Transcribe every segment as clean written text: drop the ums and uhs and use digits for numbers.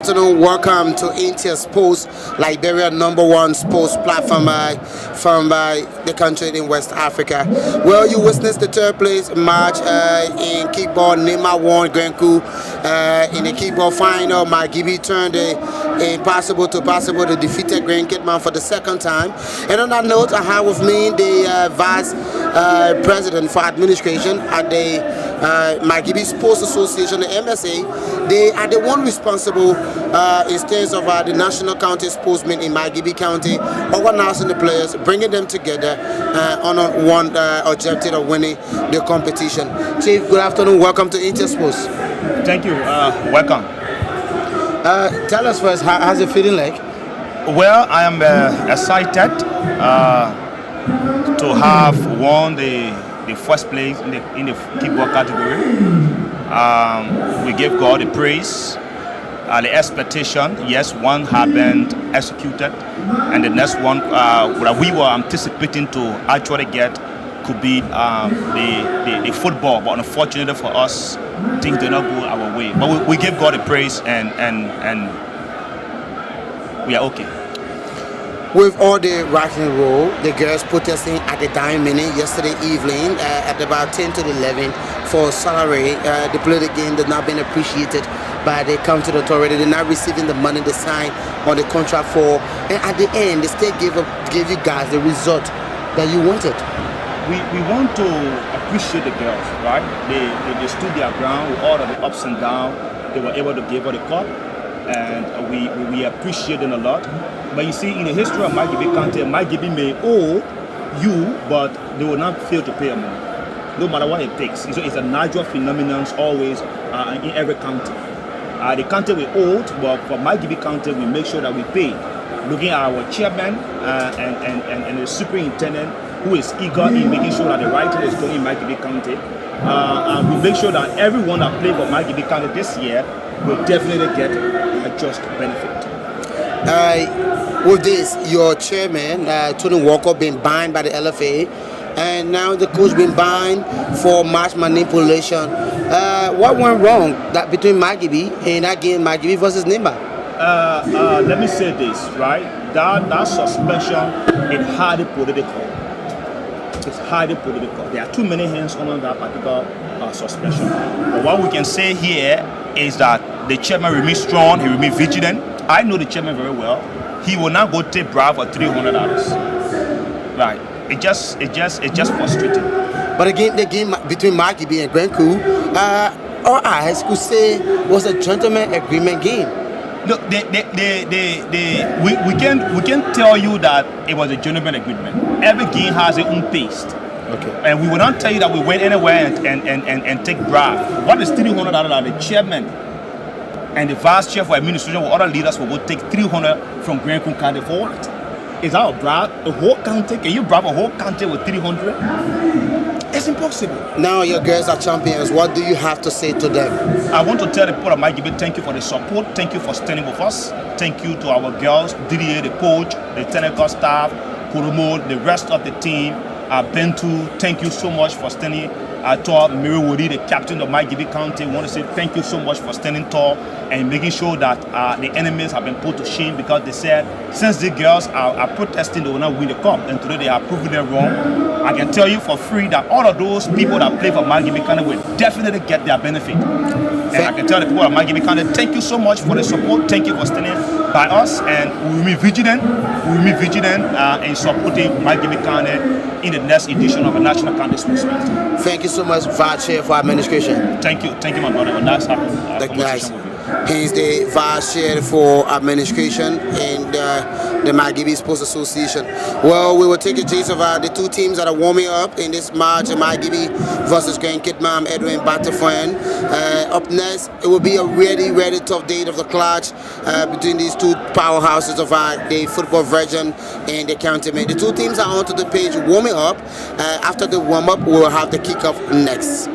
Afternoon, welcome to Intia Sports, Liberia #1 sports platform from the country in West Africa. Well, you witnessed the third place match in kickball. Nema won Grenku in the kickball final. Margibi turned the impossible to possible. They defeated Grand Kitman for the second time. And on that note, I have with me the vice president for administration at the Margibi Sports Association, the MSA. They are the one responsible in terms of the national county sportsmen in Margibi County, organizing the players, bringing them together on one objective of winning the competition. Chief, good afternoon. Welcome to Inter Sports. Thank you. Welcome. Tell us first, how's it feeling like? Well, I am excited to have won the first place in the kickball category. We give God the praise. The expectation, yes, one had been executed, and the next one that we were anticipating to actually get could be the football. But unfortunately for us, things did not go our way. But we give God the praise, and we are okay. With all the rock and roll, the girls protesting at the dying minute yesterday evening at about 10 to 11 for salary. They played the game, they're not being appreciated by the county authority. They're not receiving the money they signed on the contract for. And at the end, they still gave you guys the result that you wanted. We want to appreciate the girls, right? They stood their ground with all of the ups and downs. They were able to give her the cup, and we appreciate them a lot. But you see, in the history of Margibi County, Margibi may owe you, but they will not fail to pay a money, no matter what it takes. So it's a natural phenomenon always in every county. The county we owed, but for Margibi County, we make sure that we pay. Looking at our chairman and the superintendent, who is eager in making sure that the right thing is going in Margibi County. And we make sure that everyone that played for Margibi County this year will definitely get a just benefit. With this, your chairman, Tony Walker, been banned by the LFA, and now the coach been banned for match manipulation. What went wrong between Margibi and that game, Margibi versus Nimba? Let me say this, right? That suspension is highly political. It's highly political. There are too many hands on that particular suspension. But what we can say here is that the chairman remains strong, he remains vigilant. I know the chairman very well. He will not go take bribe for $300. Right. It's just frustrating. But again, the game between Margibi and Grenku, our eyes could say was a gentleman agreement game. Look, we can tell you that it was a gentleman agreement. Every game has its own pace. Okay. And we will not tell you that we went anywhere and take bribe. What is $300? The chairman and the vice chair for administration with other leaders will go take $300 from Grand County for what? Is that a bribe? A whole county? Can you bribe a whole county with $300? It's impossible. Now your girls are champions. What do you have to say to them? I want to tell the people of Margibi, thank you for the support. Thank you for standing with us. Thank you to our girls, Didier, the coach, the technical staff, Kurumo, the rest of the team. Bentu, thank you so much for standing tall. Mary Woody, the captain of Margibi County, want to say thank you so much for standing tall and making sure that the enemies have been put to shame, because they said since the girls are protesting, they will not win the cup, and today they are proving them wrong. I can tell you for free that all of those people that play for Margibi County will definitely get their benefit. And I can tell the people of Margibi County, thank you so much for the support. Thank you for standing by us, and we will be vigilant. We will be vigilant in supporting Margibi County in the next edition of the National County Sports Meet. Thank you so much, Vice Chair for administration. Thank you, my brother. And that's happened. He's the Vice Chair for administration in the Margibi Sports Association. Well, we will take a taste of the two teams that are warming up in this match, Margibi versus Grand Kitman, Edwin Batterfan. Up next, it will be a really tough date of the clash between these two powerhouses of the football version and the county. The two teams are onto the page warming up. After the warm-up, we will have the kickoff next.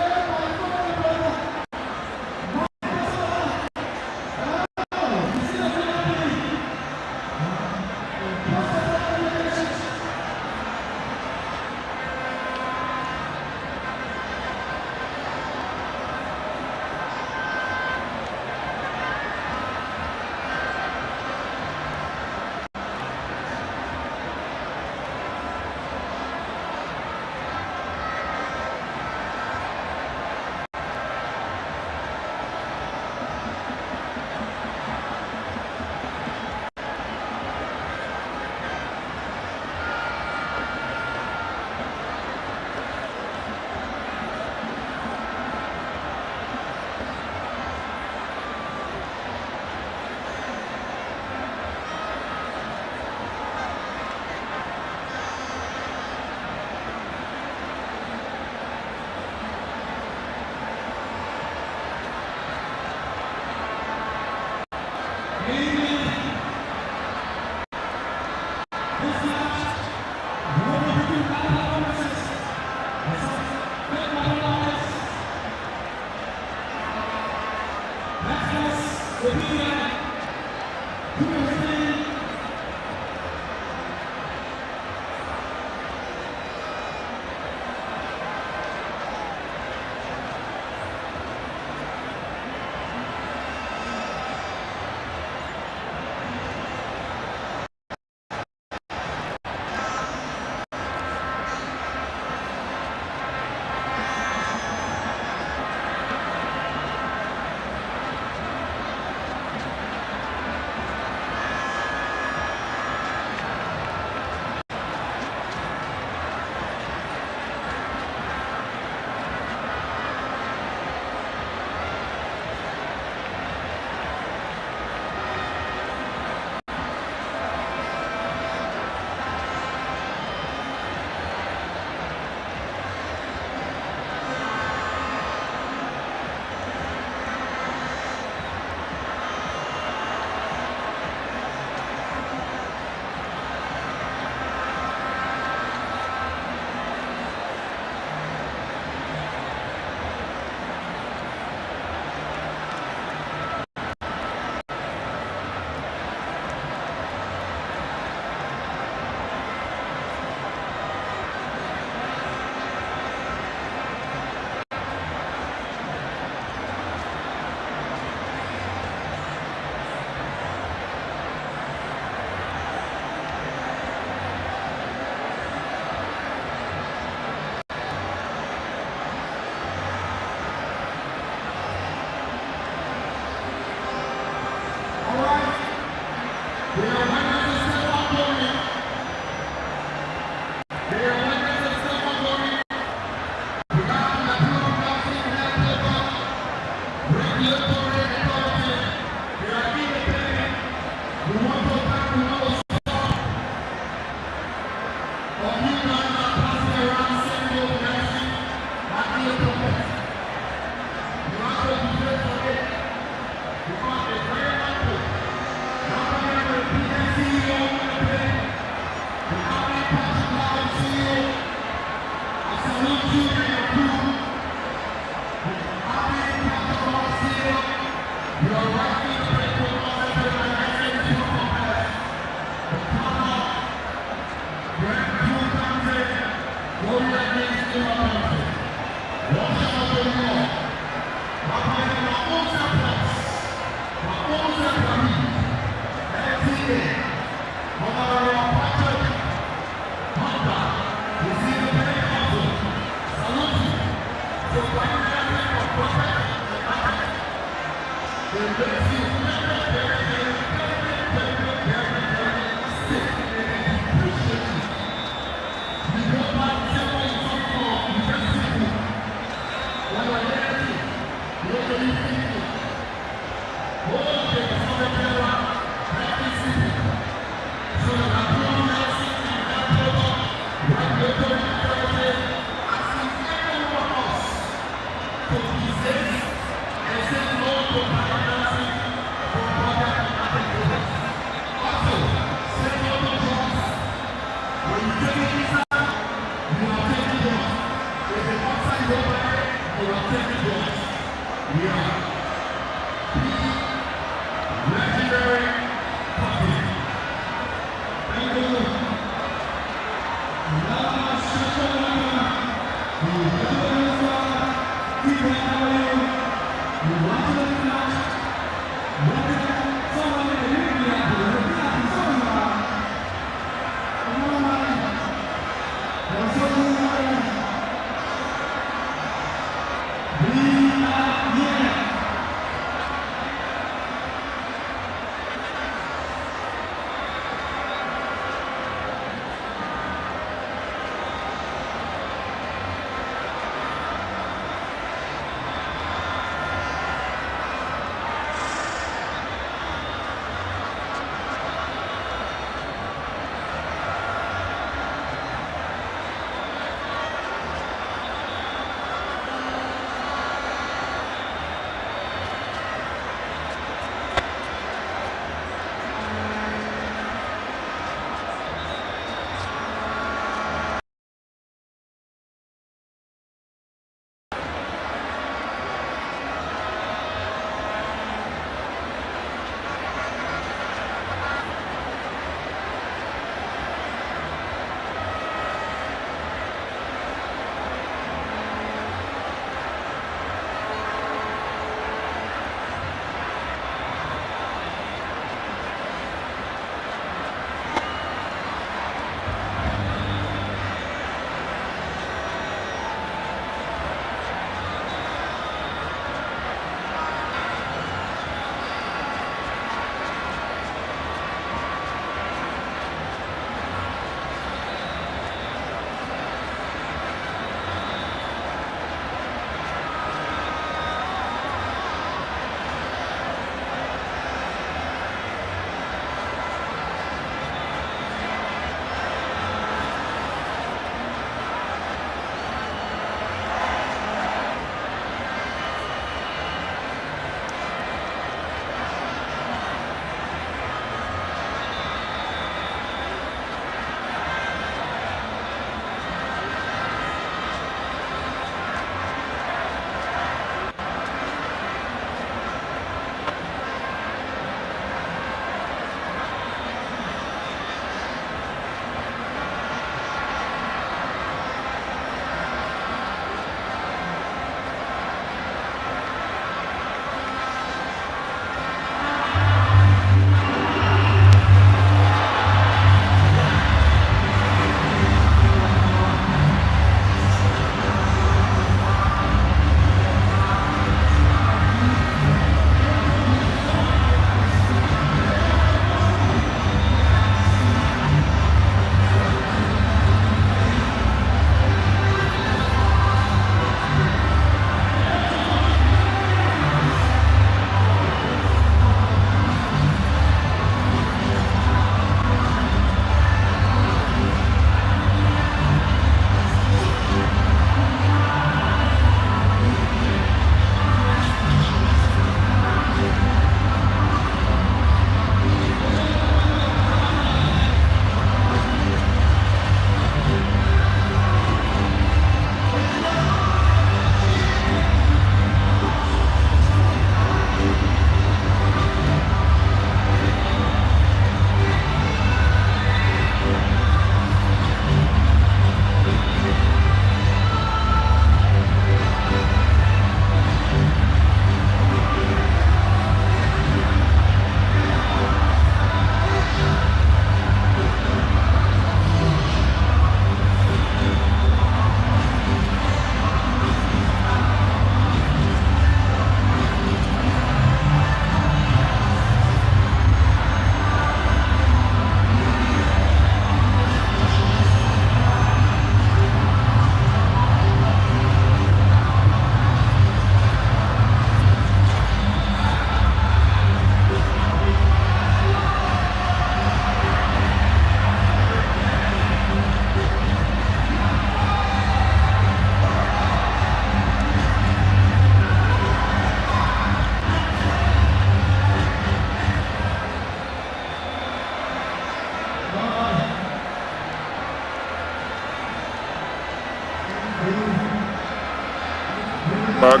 back.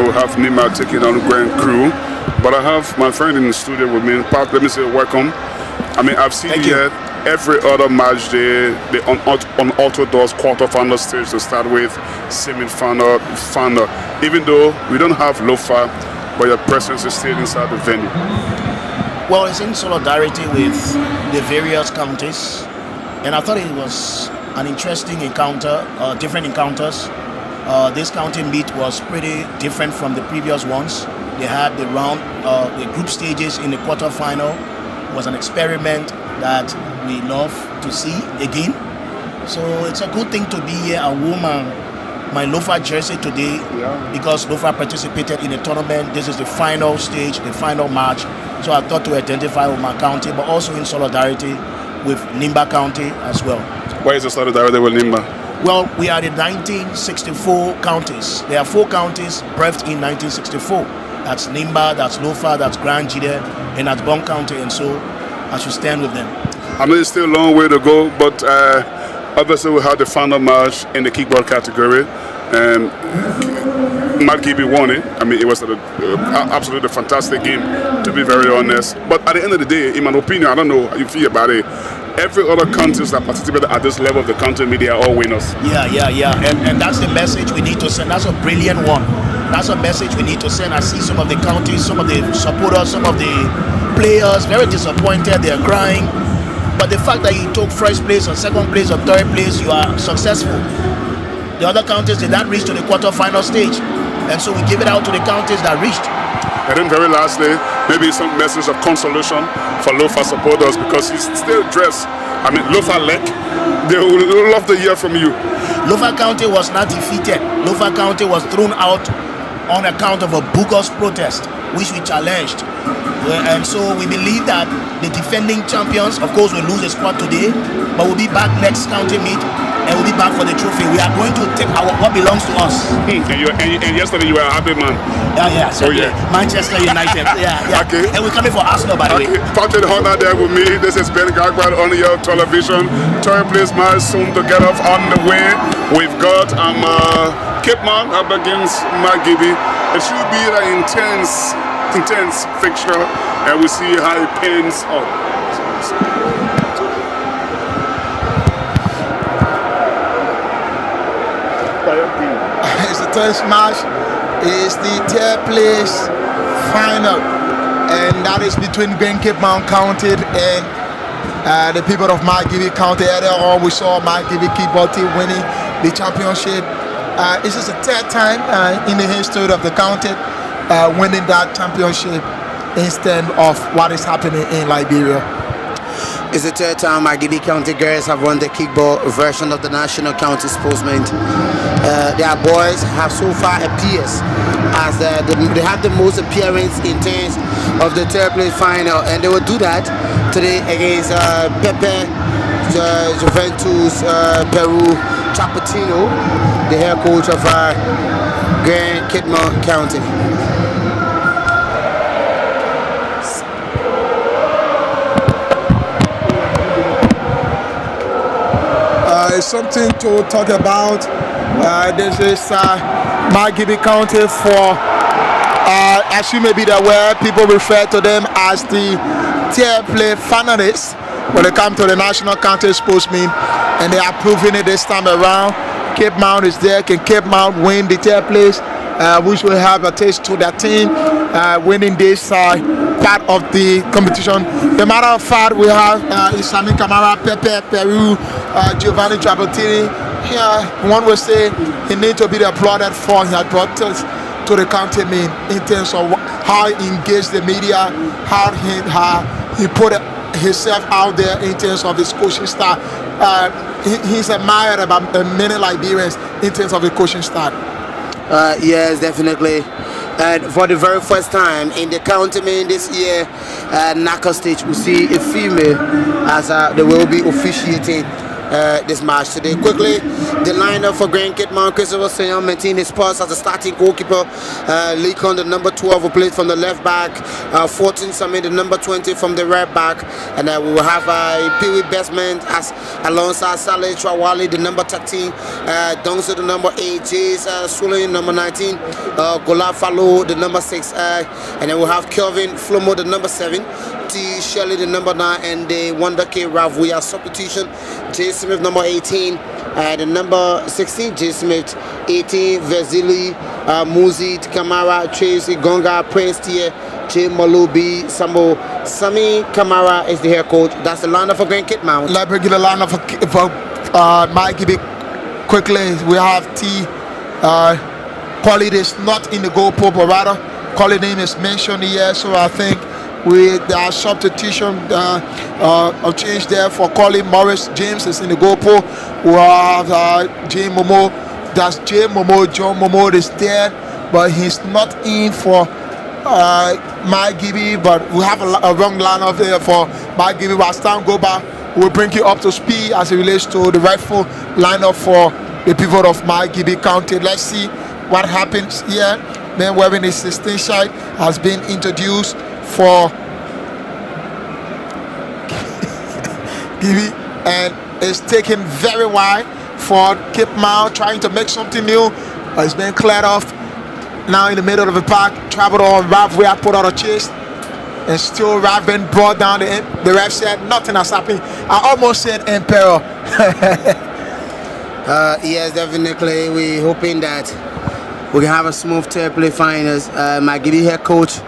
We'll have Nima taking on Grand Crew. But I have my friend in the studio with me. Pat, let me say welcome. I mean, I've seen here every other match day, the unorthodox quarterfinal stage to start with, semi-final, final. Even though we don't have Lofa, but your presence is still inside the venue. Well, it's in solidarity with the various counties, and I thought it was an interesting encounter, different encounters. This county meet was pretty different from the previous ones. They had the group stages in the quarterfinal. It was an experiment that we love to see again. So it's a good thing to be here. I wore my Lofa jersey today because Lofa participated in the tournament. This is the final stage, the final match. So I thought to identify with my county, but also in solidarity with Nimba County as well. Why is the solidarity with Nimba? Well, we are the 1964 counties. There are 4 counties birthed in 1964. That's Nimba, that's Lofa, that's Grand Jide, and that's Bon County, and so I should stand with them. I know it's still a long way to go, but obviously we had the final match in the kickball category, and Margibi won it. I mean, it was absolutely a fantastic game, to be very honest. But at the end of the day, in my opinion, I don't know how you feel about it, every other countries that participated at this level of the country media are all winners. Yeah. And that's the message we need to send. That's a brilliant one. That's a message we need to send. I see some of the counties, some of the supporters, some of the players very disappointed. They're crying. But the fact that you took first place or second place or third place, you are successful. The other counties did not reach to the quarter-final stage. And so we give it out to the counties that reached. And then very lastly, maybe some message of consolation for Lofa supporters, because he's still dressed. I mean, Lofa Lek, they will love to hear from you. Lofa County was not defeated. Lofa County was thrown out on account of a bogus protest, which we challenged. And so we believe that the defending champions, of course, will lose a squad today, but we'll be back next county meet and we'll be back for the trophy. We are going to take what belongs to us. And yesterday you were a happy man. Yeah. So Manchester United. yeah. Okay. And we're coming for Arsenal, by the way. Patrick Hunter there with me. This is Ben Gagbad on your television. Third place match soon to get off on the way. We've got Cape Mount up against Margibi. It should be an intense fixture, and we see how it pans out. It's the tenth match. It's the third place final, and that is between Cape Mount County and the people of Margibi County. Earlier on, we saw Margibi kickball team winning the championship. This is the third time in the history of the county winning that championship instead of what is happening in Liberia. It's the third time Margibi County girls have won the kickball version of the National County Sportsmen. Their boys have so far appeared as they have the most appearance in terms of the third place final, and they will do that today against Pepe Juventus Peru Chapatino, the head coach of Grand Cape Mount County. It's something to talk about. This is Margibi County for, as you may be aware, people refer to them as the third place finalists when it comes to the National County Sportsmen, and they are proving it this time around. Cape Mount is there. Can Cape Mount win the third place, which will have a taste to their team winning this part of the competition? The matter of fact, we have Isami Kamara, Pepe Peru, Giovanni Trapattini. Here, one would say he needs to be applauded for he had brought us to the county mean in terms of how he engaged the media, how he put himself out there in terms of his coaching style. He's admired by many Liberians in terms of the coaching style. Yes, definitely. And for the very first time in the county mean this year, NACA stage, we see a female as they will be officiating this match today. Quickly, the lineup for Grand Kitman: Christopher Sayon maintained his post as a starting goalkeeper. Leakon, the number 12, who played from the left back. 14 Sami, the number 20, from the right back. And we will have Pee-wee Bestman as alongside Saleh Chawali, the number 13. Dongso, the number 8. Jays Sulin, number 19. Gola Fallo, the number 6. And then we'll have Kelvin Flomo, the number 7. T. Shelley, the number 9. And the Wonder K. Rav. We are substitution. J. Smith, number 18. The number 16, J. Smith. 18, Vezili, Muzi, Kamara, Tracy, Gonga, Prince Tier, J. Malubi, Sambo, Sami Kamara is the head coach. That's the lineup for Grand Kitman. Let's bring the lineup for Margibi. Quickly, we have T. Khalid is not in the goal pool, but rather Khalid name is mentioned here, so I think there are substitution of change there for Khalid. Morris James is in the goal pool. We have J. Momo. That's J. Momo. John Momo is there, but he's not in for Margibi. But we have a wrong lineup there for Margibi. Wastam Goba will bring you up to speed as it relates to the rightful lineup for the pivot of Margibi County. Let's see what happens here. Man wearing his 16 shirt has been introduced for Gibi, and is taken very wide for Kitman, trying to make something new, but it's been cleared off. Now in the middle of the park, traveled on. Rav, we have put out a chase, and still Rav been brought down. The ref said nothing has happened. I almost said in peril. Yes, definitely. We're hoping that we can have a smooth third play finals. Margibi head coach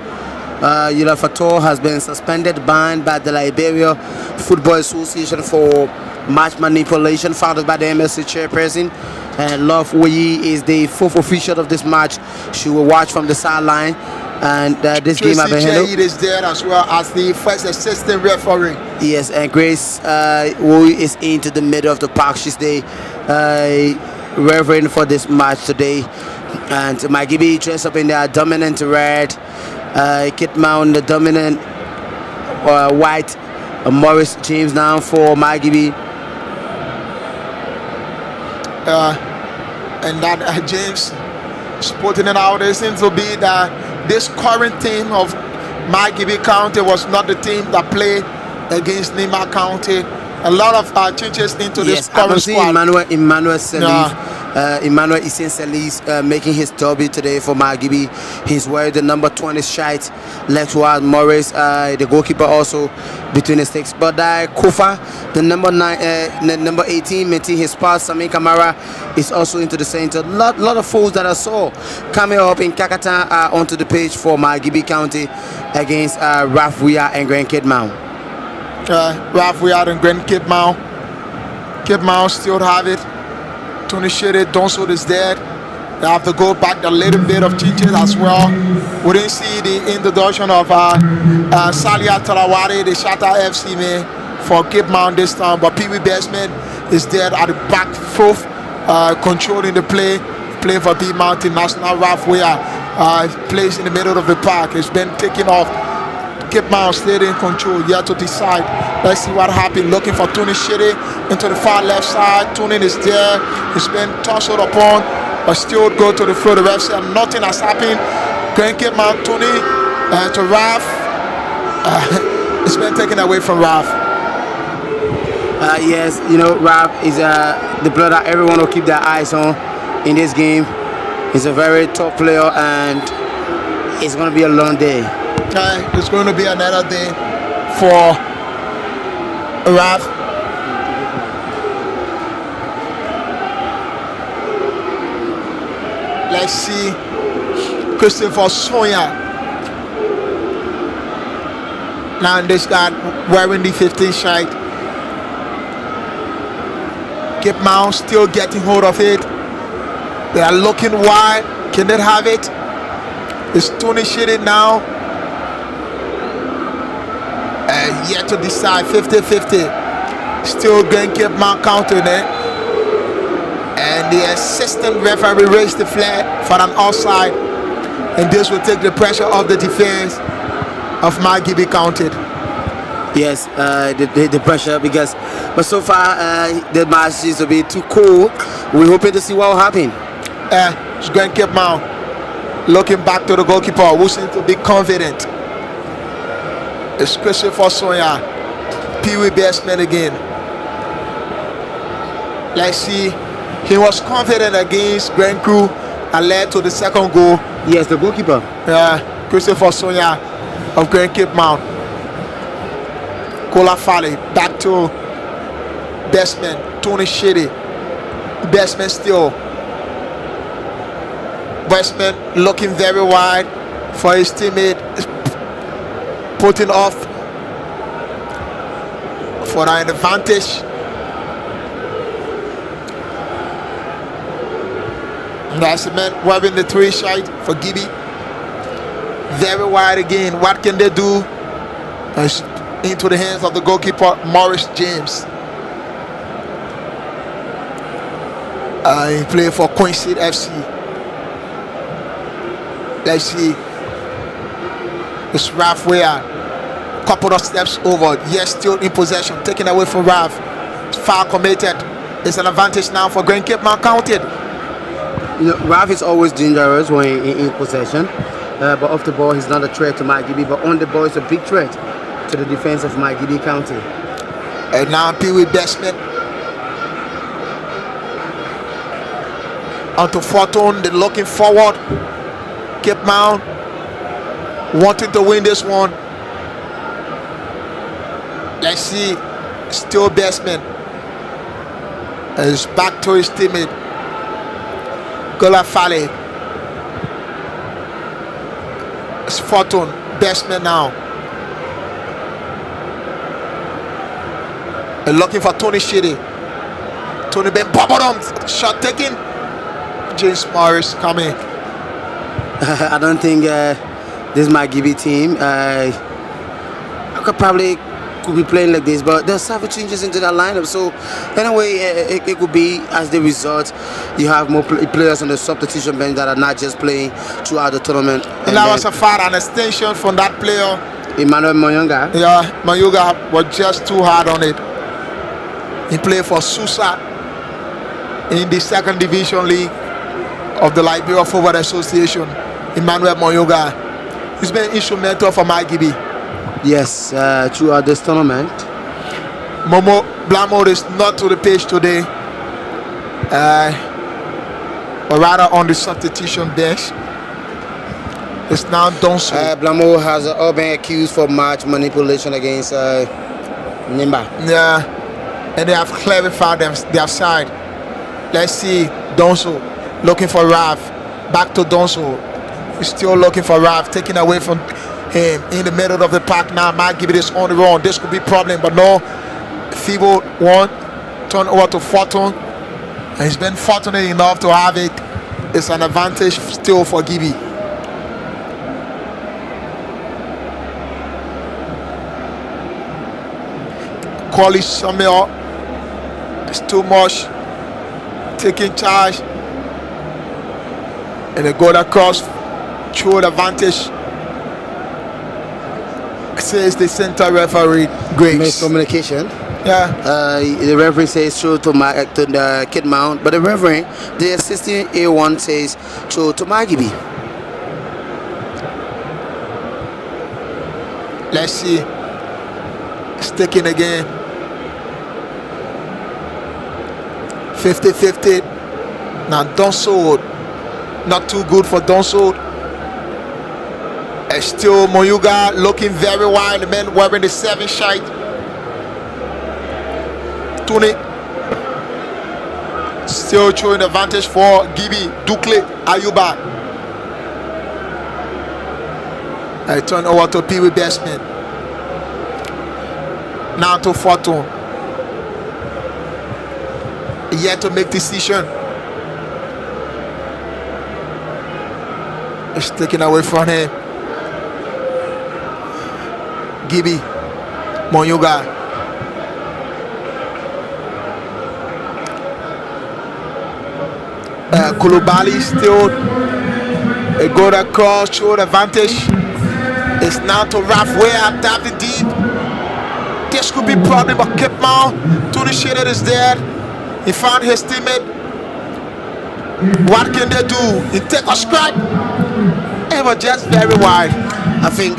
Yula Fator has been suspended, banned by the Liberia Football Association for match manipulation, founded by the MLC chairperson. And Love Woyi is the fourth official of this match. She will watch from the sideline. And this game has been handled. Tracy is there as well as the first assistant referee. Yes, and Grace Woyi is into the middle of the park. She's the referee for this match today. And Margibi dressed up in their dominant red. Kitman, the dominant white. Morris James now for Margibi. And that James is putting it out. It seems to be that this current team of Margibi County was not the team that played against Nima County. A lot of changes into this current squad. Emmanuel Isen Selis making his debut today for Margibi. He's wearing the number 20 shirt. Left ward Morris, the goalkeeper, also between the sticks. But Kofa, the number 18, maintain his pass. Sami Kamara is also into the center. Lot of fouls that I saw coming up in Kakatan onto the page for Margibi County against Rafuya and Grand Kitman. Rafuya and Grand Kitman. Kitman still have it. Tony Shede, Donso is dead. They have to go back a little bit of changes as well. We didn't see the introduction of Salia Tarawari, the Shatta FC man, for Kitman this time. But Pee-wee Bestman is dead at the back fourth, controlling the play for B Mountain National. Rafuya plays in the middle of the park. It's been taken off. Kitman stayed in control, yet to decide. Let's see what happened. Looking for Tony Shede into the far left side. Tony is there. He's been tossed upon, but still go to the floor. The ref said nothing has happened. Grand Kitman, Tony to Raf. It's been taken away from Raf. Yes, you know, Raf is the player that everyone will keep their eyes on in this game. He's a very top player, and it's going to be a long day. It's going to be another day for Raf. Let's see Christopher Soya. Now this guy wearing the 15 shirt. Kitman still getting hold of it. They are looking wide. Can they have it? It's Tony Shede now. Yet to decide, 50-50. Still going to keep Kitman counting it. And the assistant referee raised the flag for an offside. And this will take the pressure off the defense of Margibi County. Yes, the pressure but so far the match seems to be too cool. We're hoping to see what will happen. It's going to keep Mount looking back to the goalkeeper, who seems to be confident. It's Christopher Sonya, Pee-wee batsman again. Let's see. He was confident against Grand Crew and led to the second goal. Yes, the goalkeeper. Christopher Sonya of Grand Cape Mount. Kola Fale back to batsman Tony Shady. Batsman still. Batsman looking very wide for his teammate, putting off for an advantage. That's the man webbing the 3 side for Gibby. Very wide again. What can they do? It's into the hands of the goalkeeper, Morris James. He played for Quincy FC. Let's see. It's Ralph Ware. Couple of steps over. Yes, still in possession. Taken away from Ralph. Foul committed. It's an advantage now for Grand Cape Mount County. You know, Ralph is always dangerous when in possession, but off the ball he's not a threat to Margibi, but on the ball he's a big threat to the defense of Margibi County. And now Pee-wee batsman onto Fortune. They're looking forward. Cape Mount wanting to win this one. Let's see. Still batsman. Is back to his teammate. Gola Fale. It's Fortune, batsman now. They're looking for Tony Shady. Tony Ben bottom. Shot taken. James Morris coming. I don't think this Margibi team I could be playing like this, but there's several changes into that lineup, so anyway it could be as the result you have more players on the substitution bench that are not just playing throughout the tournament. And that was a far an extension from that player, Emmanuel Moyonga. Yeah, Moyonga was just too hard on it. He played for Susa in the 2nd Division League of the Liberia Forward Association. Emmanuel Moyonga, he's been instrumental for Margibi. Yes, throughout this tournament. Momo Blamo is not to the pitch today, but rather on the substitution bench. It's now Donso. Blamo has all been accused for match manipulation against Nimba. Yeah, and they have clarified their side. Let's see, Donso looking for Ralph. Back to Donso. He's still looking for Ralph, taken away from him in the middle of the park now. Might give it this on the run. This could be a problem, but no. Feeble one. Turn over to Fortune. And he's been fortunate enough to have it. It's an advantage still for Gibby. Collie Samuel. It's too much. Taking charge. And they go across. True advantage. Says the center referee Grace. Miscommunication. Yeah. The referee says throw to the Kid Mount, but the assistant A1 says throw to Margibi. Let's see. Sticking again. 50-50. Now Donso. Not too good for Donso. Still Moyuga looking very wide. The man wearing the 7 shite. Tony still showing advantage for Gibby. Dukle Ayuba. I turn over to Pee-wee batsman. Now to Fortune. Yet to make decision. It's taken away from him. Gibby, Moyuga. Kulubali still a good across, short advantage. It's now to Ralph Ware, tapping deep. This could be problem, but kept on. Tony Shaded is there. He found his teammate. What can they do? He take a scrap. It was just very wide. I think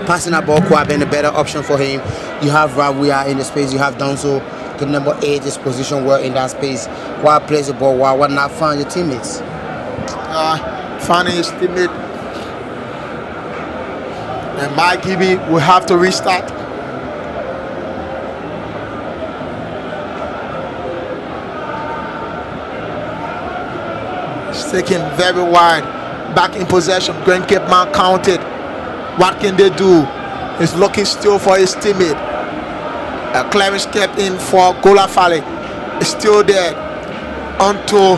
passing that ball could have been a better option for him. You have Ravia in the space, you have Donso, the number 8 is positioned well in that space. While plays the ball, while not find your teammates. Finding his teammate. And Margibi will have to restart. It's taken very wide. Back in possession. Grand Cape Man counted. What can they do? He's looking still for his teammate. Clearance kept in for Gola Fale. It's still there. Onto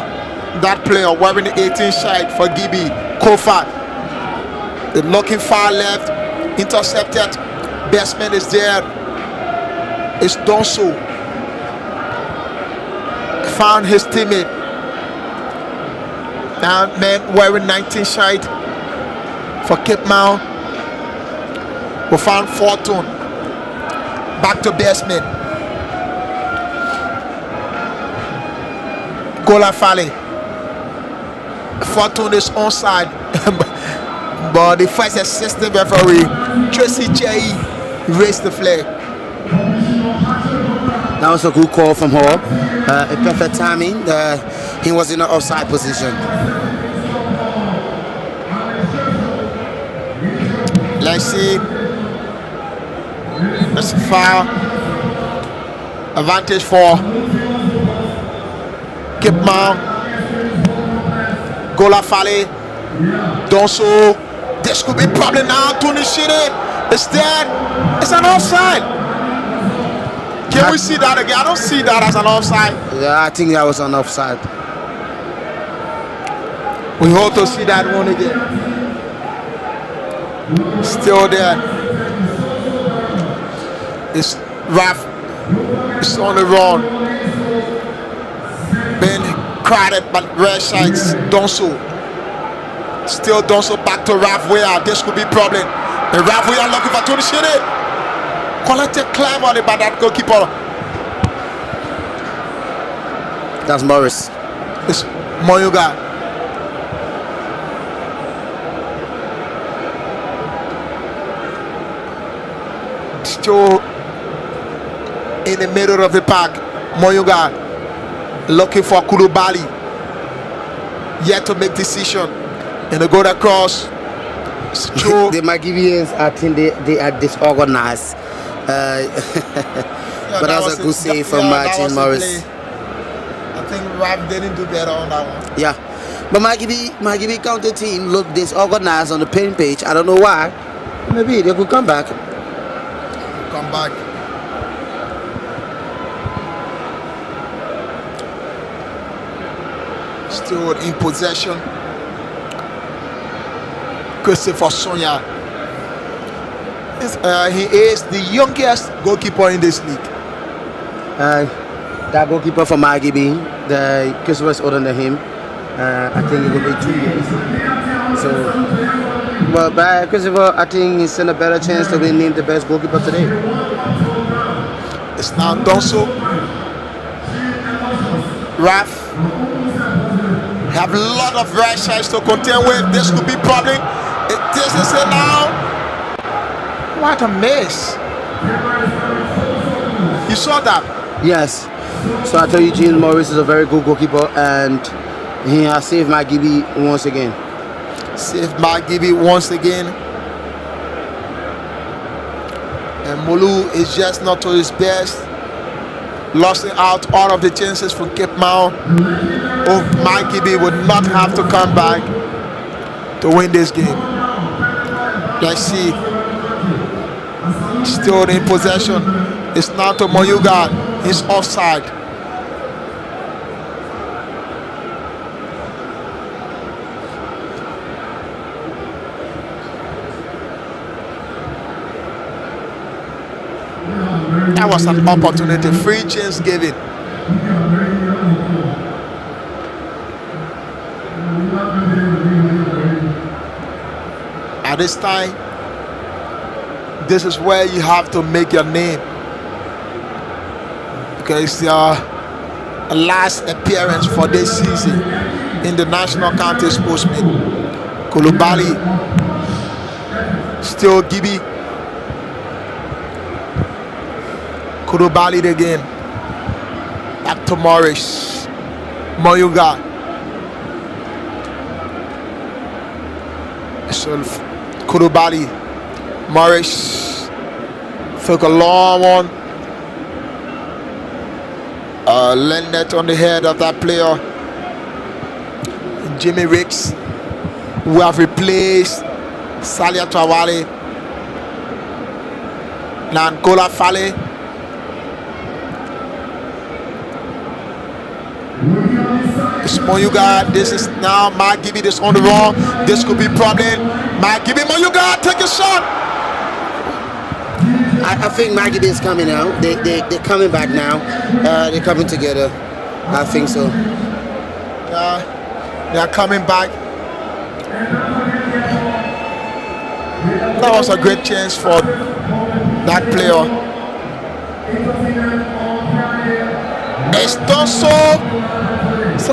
that player wearing the 18 side for Gibi. Kofat. They're looking far left. Intercepted. Best man is there. It's Donso. Found his teammate. Now man wearing 19 side for Cape Mount. We found Fortune. Back to basement. Gola Fale. Fortune is onside. But the first assistant referee, Tracy J, raised the flag. That was a good call from her. A perfect timing. He was in an offside position. Let's see. That's a foul. Advantage for Cape Mount. Gola Fale. Donso. This could be problem now. Tony Shiri. It's there. It's an offside. Can we see that again? I don't see that as an offside. Yeah, I think that was an offside. We hope to see that one again. Still there. It's Raf. It's on the run. Been crowded by red sides. Donso. Still Donso back to Raf Wea. This could be problem. And Raf Wea looking for Tony Shiri. Quality climb on it by that goalkeeper. That's Morris. It's Moyuga. Still in the middle of the park. Moyuga looking for Kulubali. Yet to make decision. And they go across. The Margibians, I think they are disorganized. But that was a good save from Martin Morris. I think Rap didn't do better on that one. Yeah, but Margibi counter team looked disorganized on the pin page. I don't know why. Maybe they could come back. Come back. Still in possession. Christopher Sonia. He is the youngest goalkeeper in this league. That goalkeeper for Margibi, the Christopher is older than him. I think it will be 2 years. So, but by Christopher, I think he's in a better chance to be named the best goalkeeper today. It's now Donso. Raf have a lot of right sides to contend with. This could be problem. This is it now. What a mess. You saw that? Yes. So I tell you, James Morris is a very good goalkeeper, and he has saved Margibi once again. Saved Margibi once again. And Molu is just not to his best. Lost out all of the chances from Cape Mount. Oh, Margibi would not have to come back to win this game. Let's see. Still in possession. It's now to Moyuga. He's offside. That was an opportunity. Free chance given. At this time, this is where you have to make your name. Okay, it's their last appearance for this season in the National County Sportsman. Koulibaly, still Gibi. Koulibaly again. Back to Morris. Moyuga. So Koulibaly. Morris. Took a long one. Landed on the head of that player. Jimmy Ricks, who have replaced Salia Tawale. Nangola Fale. It's Moyuga. This is now Margibi. This on the wrong. This could be problem. Margibi, Moyuga, take a shot. I think Margibi is coming now. They're coming back now. They're coming together. I think so. They are coming back. That was a great chance for that player. It's done so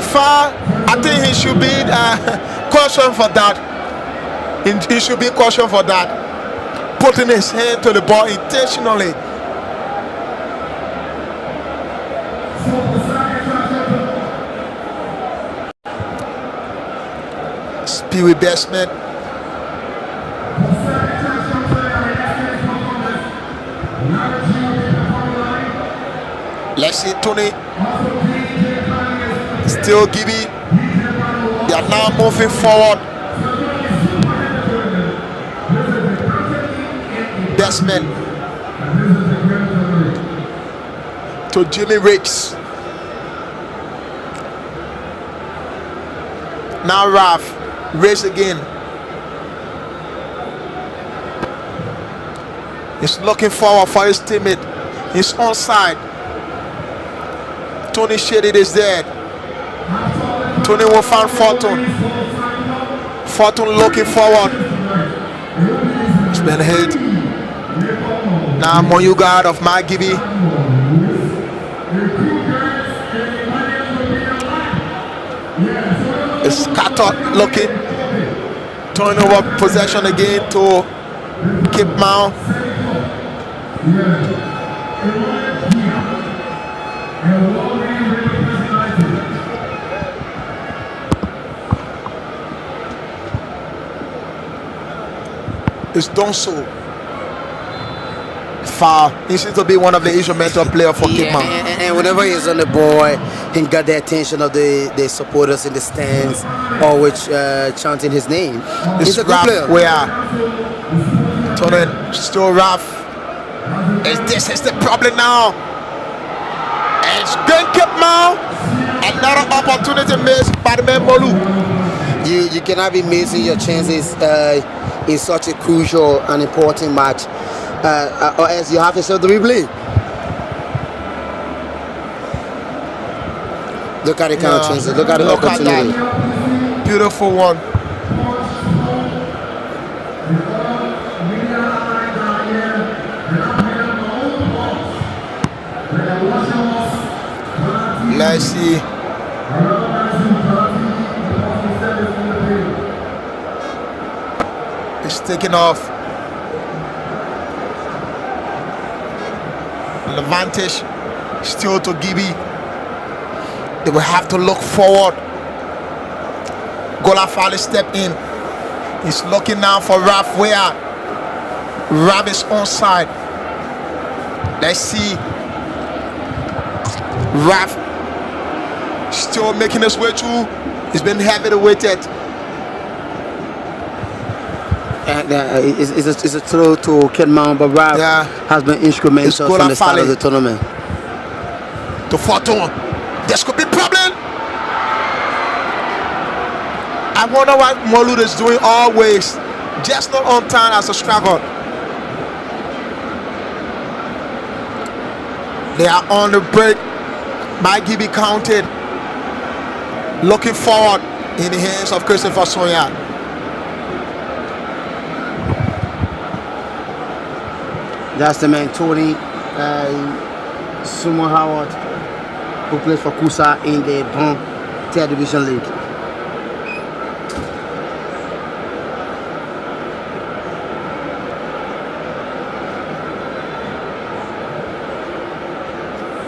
far. I think he should be cautioned for that. He should be cautioned for that. Putting his hand to the ball intentionally. Speed with Bestman. Let's see Tony. Still Gibi. They are now moving forward. Bestman to Jimmy Ricks. Now Raf. Race again. He's looking forward for his teammate. He's onside. Tony Shadid is there. Tony will find Fortune. Fortune looking forward. It's been hit. Now Moyuga of Margibi. It's scattered looking. Turning over possession again to Cape Mount. It's done so. Foul. He seems to be one of the instrumental players for Cape Mount. And whenever he's on the ball, he got the attention of the supporters in the stands, always chanting his name. He's a good player. Where Tony still rough. This is the problem now. It's going Cape Mount. Another opportunity missed by the man Molu. You cannot be missing your chances in such a crucial and important match, or else you have to show the replay. Look at the counter chances. Look at the opportunity. That. Beautiful one. Let's see. It's taking off. An advantage still to Gibi. They will have to look forward. Golafale step in. He's looking now for Raf. Where Raf is onside. Let's see. Raf still making his way through. He's been heavily weighted. It's a throw to Kenman, but Raf has been instrumental from the start of the tournament. To Fortune. This could be problem. I wonder what Molud is doing always. Just not on time as a struggle. They are on the break. Margibi counted. Looking forward in the hands of Christopher Sonia. That's the man, Tony. Sumo Howard. who plays for Kusa in the Bon Third Division League.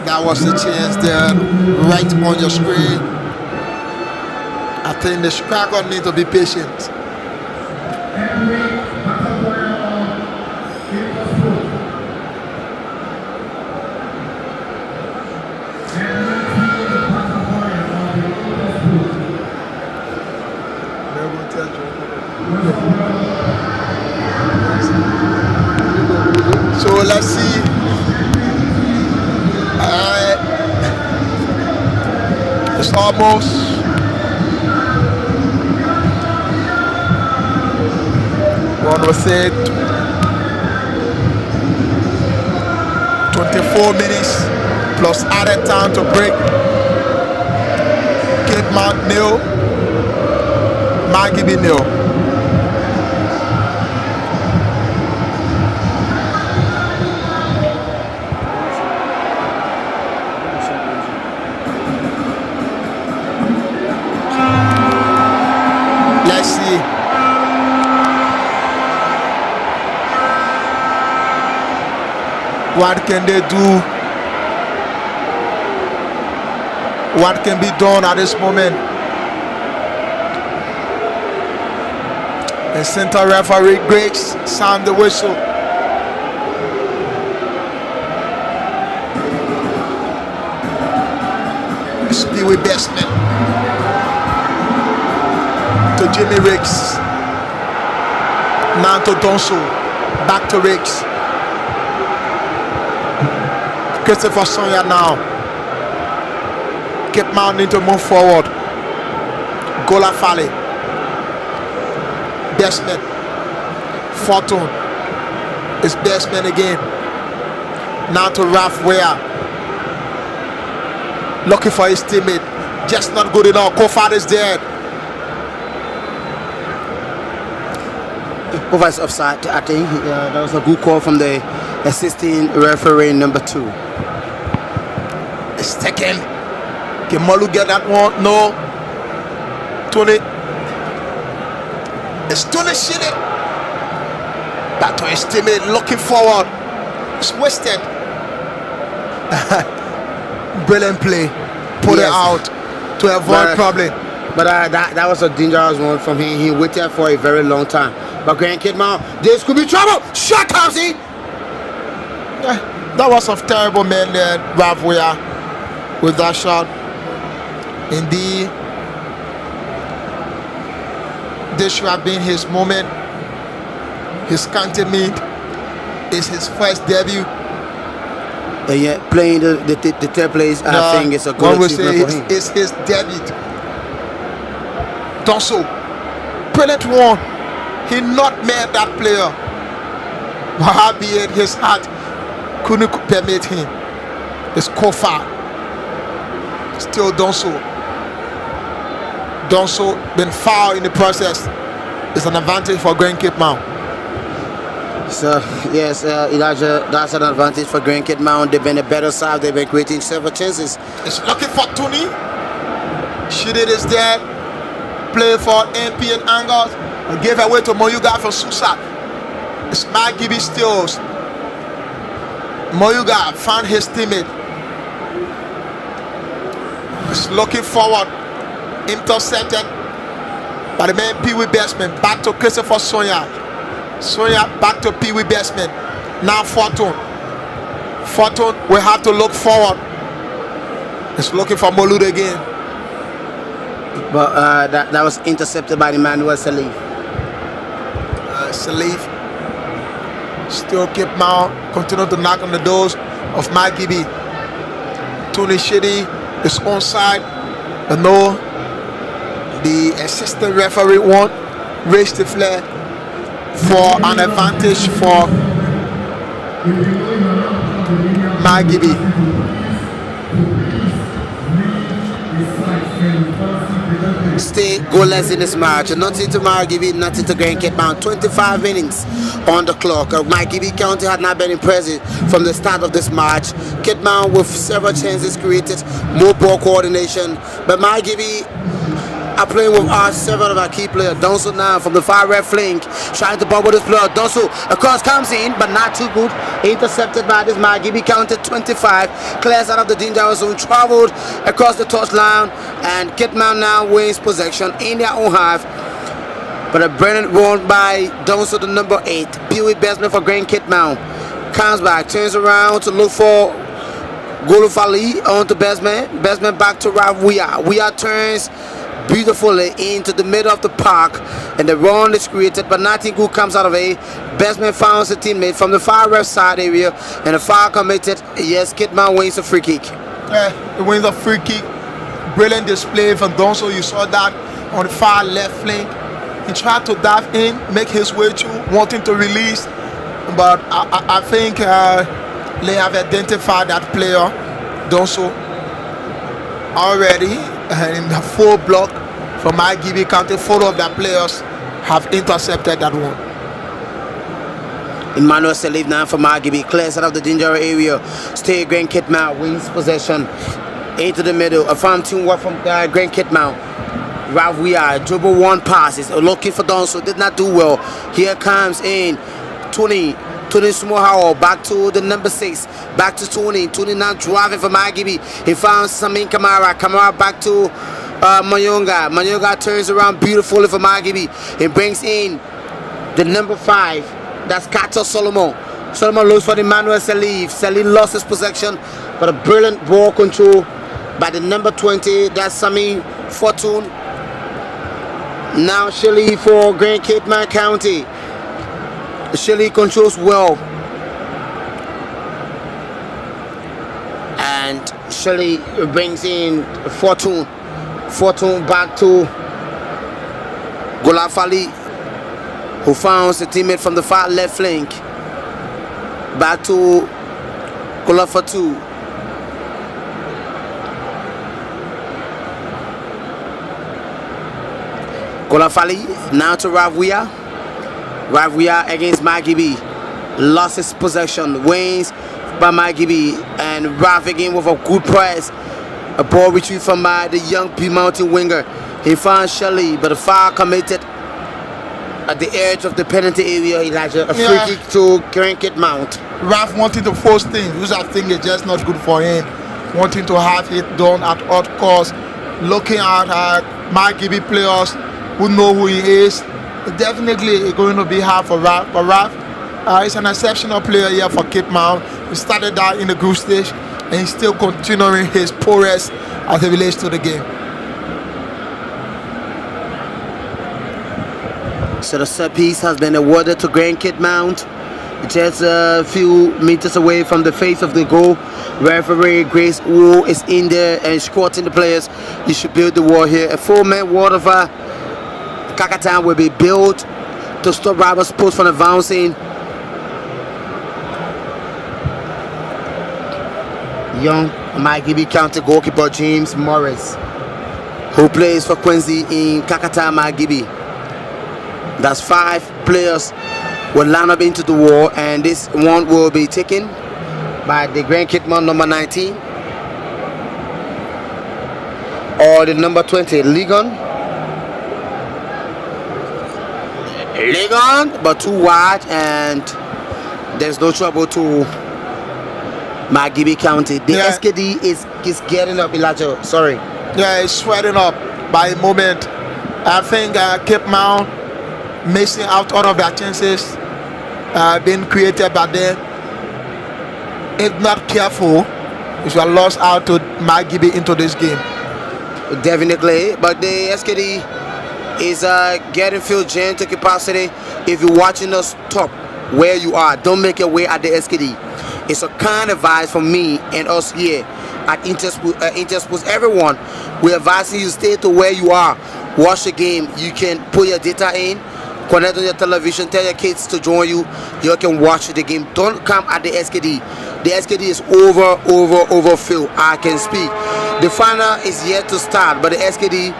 That was the chance there, right on your screen. I think the striker needs to be patient. So let's see. It's almost one was said 24 minutes plus added time to break. Cape Mount nil, Margibi nil. Let's see. What can they do? What can be done at this moment? The center referee breaks, sound the whistle. Speedy Bestman to Jimmy Riggs. Now to Donso. Back to Riggs. Christopher Sonya now. Cape Mount need to move forward. Gola Fale. Bestman. Fortune. It's Bestman again. Now to Ralph Ware. Looking for his teammate. Just not good enough. Kofad is dead. Over is offside, I think. That was a good call from the assistant referee number 2. It's taken. Can Molu get that one? No. Tony. It's Tony Shilling. Back to his teammate, looking forward. It's wasted. Brilliant play. Put it out to avoid problem. But that was a dangerous one from him. He waited for a very long time. But Grand Kid Mount, this could be trouble. Shot comes in. That was a terrible man there, Ralph Ware, with that shot. Indeed, this should have been his moment. His county meet is his first debut. Yeah, playing the third place, I think it's a good achievement for him. It's his debut. Donso, brilliant one. He not made that player. Albeit his heart couldn't permit him. It's Kofa. Still Donso. Donso been fouled in the process. It's an advantage for Grand Cape Mount. So yes, Elijah, that's an advantage for Grand Kid Mount. They've been a better side. They've been creating several chances. It's looking for Tony. Shidid is there. Play for MP and Angles. And gave away to Moyuga for Susa. It's Margibi steals. Moyuga found his teammate. It's looking forward. Intercepted by the man Pee Wee Bestman. Back to Christopher Sonya. Sonya back to Pee Wee Bestman. Now Fortune. Fortune will have to look forward. It's looking for Molud again. But that was intercepted by the man who was Salif. Salif still Cape Mount. Continue to knock on the doors of Margibi. Tony Shitty is onside. But no, the assistant referee won't raise the flag for an advantage for Margibi. stay goalless in this match. Nothing to Margibi, nothing to Grand Cape Mount. 25 innings on the clock. Margibi County had not been impressive from the start of this match. Cape Mount with several chances created, more ball coordination, but Margibi are playing with several of our key players. Donso now from the far right flank, trying to bubble this player. Donso across comes in, but not too good. Intercepted by this Margibi County 25. Clears out of the danger zone, traveled across the touchline, and Cape Mount now wins possession in their own half. But a brilliant run by Donso, the number 8. Pee-wee Besman for Grand Cape Mount. Comes back, turns around to look for Golufali on to Besman. Besman back to Rav Wia. Wia turns beautifully into the middle of the park, and the run is created, but nothing good comes out of it. Bestman finds a teammate from the far left side area, and the foul committed. Yes, Kidman wins a free kick. He wins a free kick. Brilliant display from Donso. You saw that on the far left flank. He tried to dive in, make his way through, wanting to release, but I think they have identified that player, Donso, already. And the full block from Margibi County, 4 of their players have intercepted that one. Emmanuel Salif now for Margibi, clears out of the danger area. Stay Grand Cape Mount, wins possession into the middle. A farm teamwork from Grand Cape Mount. Ralph Weir, dribble 1 passes, looking for Donso, did not do well. Here comes in Tony Sumohao, back to the number 6, back to Tony now driving for Margibi. He found Samin Kamara back to Mayonga turns around beautifully for Margibi. He brings in the number 5, that's Kato Solomon looks for the Emmanuel Salif. Lost his possession, but a brilliant ball control by the number 20, that's Samin Fortune. Now Shelley for Grand Cape Mount County. Shelley controls well, and Shelley brings in Fortune back to Golafali, who finds a teammate from the far left flank. Back to Golafatu. Golafali now to Ravia. Ravia against Margibi, lost his possession, wins by Margibi, and Rav again with a good press. A ball retrieved from the young P Mountain winger. He found Shelley, but a foul committed at the edge of the penalty area. Elijah, a free kick to Grand Cape Mount. Rav wanting to force things, which I think is just not good for him. Wanting to have it done at all costs. Looking at Margibi players who know who he is. Definitely going to be hard for Raf. But Raf is an exceptional player here for Cape Mount. He started out in the group stage, and he's still continuing his progress as it relates to the game. So the set piece has been awarded to Grand Cape Mount, just a few meters away from the face of the goal. Referee Grace Wu is in there and escorting the players. You should build the wall here. A 4-man wall of Kakatan will be built to stop rivals post from advancing. Young Margibi County goalkeeper James Morris, who plays for Quincy in Kakatan Margibi. That's 5 players will line up into the wall, and this one will be taken by the Grand Cape Mount number 19 or the number 20 Ligon, but too wide, and there's no trouble to Margibi County. The SKD is getting up, Elijah. Sorry. Yeah, it's sweating up by the moment. I think Cape Mount missing out all of their chances being created by them. If not careful, we should have lost out to Margibi into this game. Definitely, but the SKD is getting filled jam to capacity. If you're watching us top where you are, don't make your way at the SKD. It's a kind advice from me and us here at Intersports. Everyone, we're advising you stay to where you are. Watch the game. You can put your data in, connect on your television, tell your kids to join you. You can watch the game. Don't come at the SKD. The SKD is overfilled. I can speak. The final is yet to start, but the SKD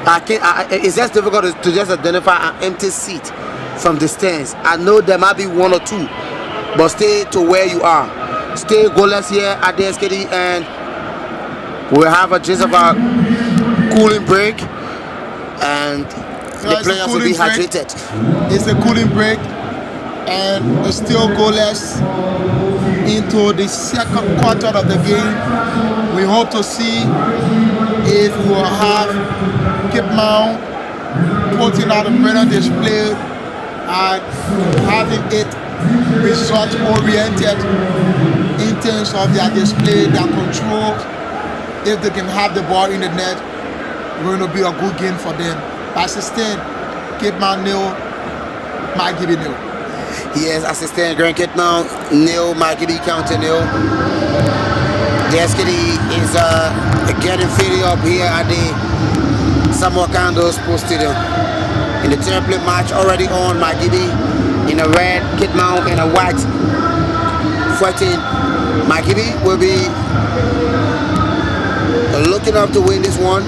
It's just difficult to just identify an empty seat from the stands. I know there might be one or two, but stay to where you are. Stay goalless here at the SKD, and we'll have a just of a cooling break, and the players will be hydrated. It's a cooling break, and it's still goalless into the second quarter of the game. We hope to see if we will have Cape Mount putting out a brilliant display and having it result oriented in terms of their display, their control. If they can have the ball in the net, it's going to be a good game for them. Assistant Cape Mount nil, Margibi nil. Yes, assistant Grand Cape Mount nil, Margibi County nil. The SKD is getting fitted up here at the Samuakando Sports Stadium. In the third play match already on, Margibi in a red, Cape Mount in a white 14. Margibi will be looking up to win this one.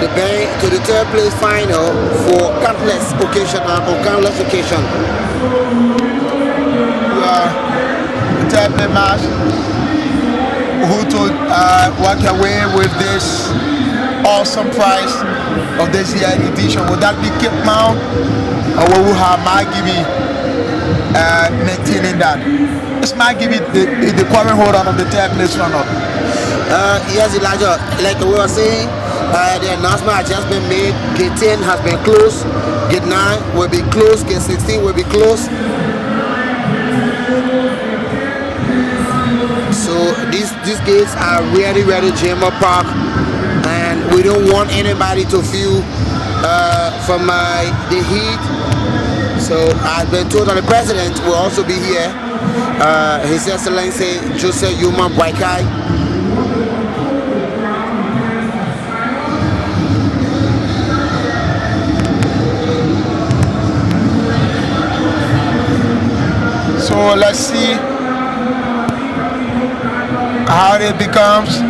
The bank to the third place final for countless occasion on countless occasion. The third play match, who to walk away with this awesome prize of this year edition? Would that be Cape Mount, or will we have Margibi maintaining that? Is Margibi the current holder of the third place runner? Yes, Elijah, like we were saying, the announcement has just been made. Gate 10 has been closed, Gate 9 will be closed, Gate 16 will be closed. So these gates are really jam-up park, and we don't want anybody to feel from the heat. So I've been told that the president will also be here, His Excellency Joseph Yuma Boakai. So let's see how it becomes.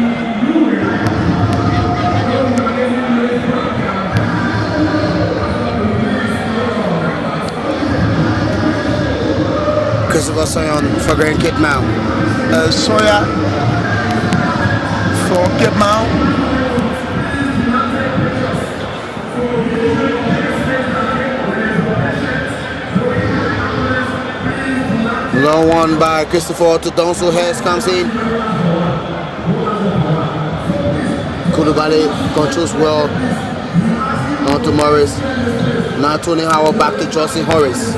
Christopher Soyon for Grand Cape Mount. Soya for Cape Mount. Long one by Christopher to Donso Hess comes in. Kulubali controls well on to Morris. Now Tony Howard back to Justin Horace.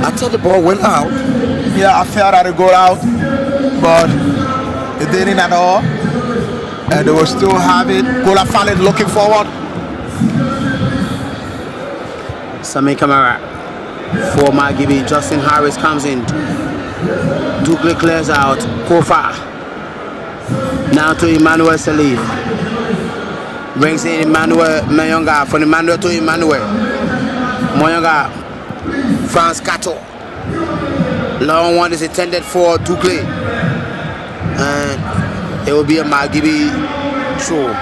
I thought the ball went out. Yeah, I felt that it go out, but it didn't at all. And they will still have it. Gola Fallet looking forward. Sami Kamara for Margibi. Justin Harris comes in. Dukley clears out. Kofa. Now to Emmanuel Salif. Brings in Emmanuel Mayonga. From Emmanuel to Emmanuel. Mayonga. France Kato. Long one is intended for Dukley. And it will be a Margibi show.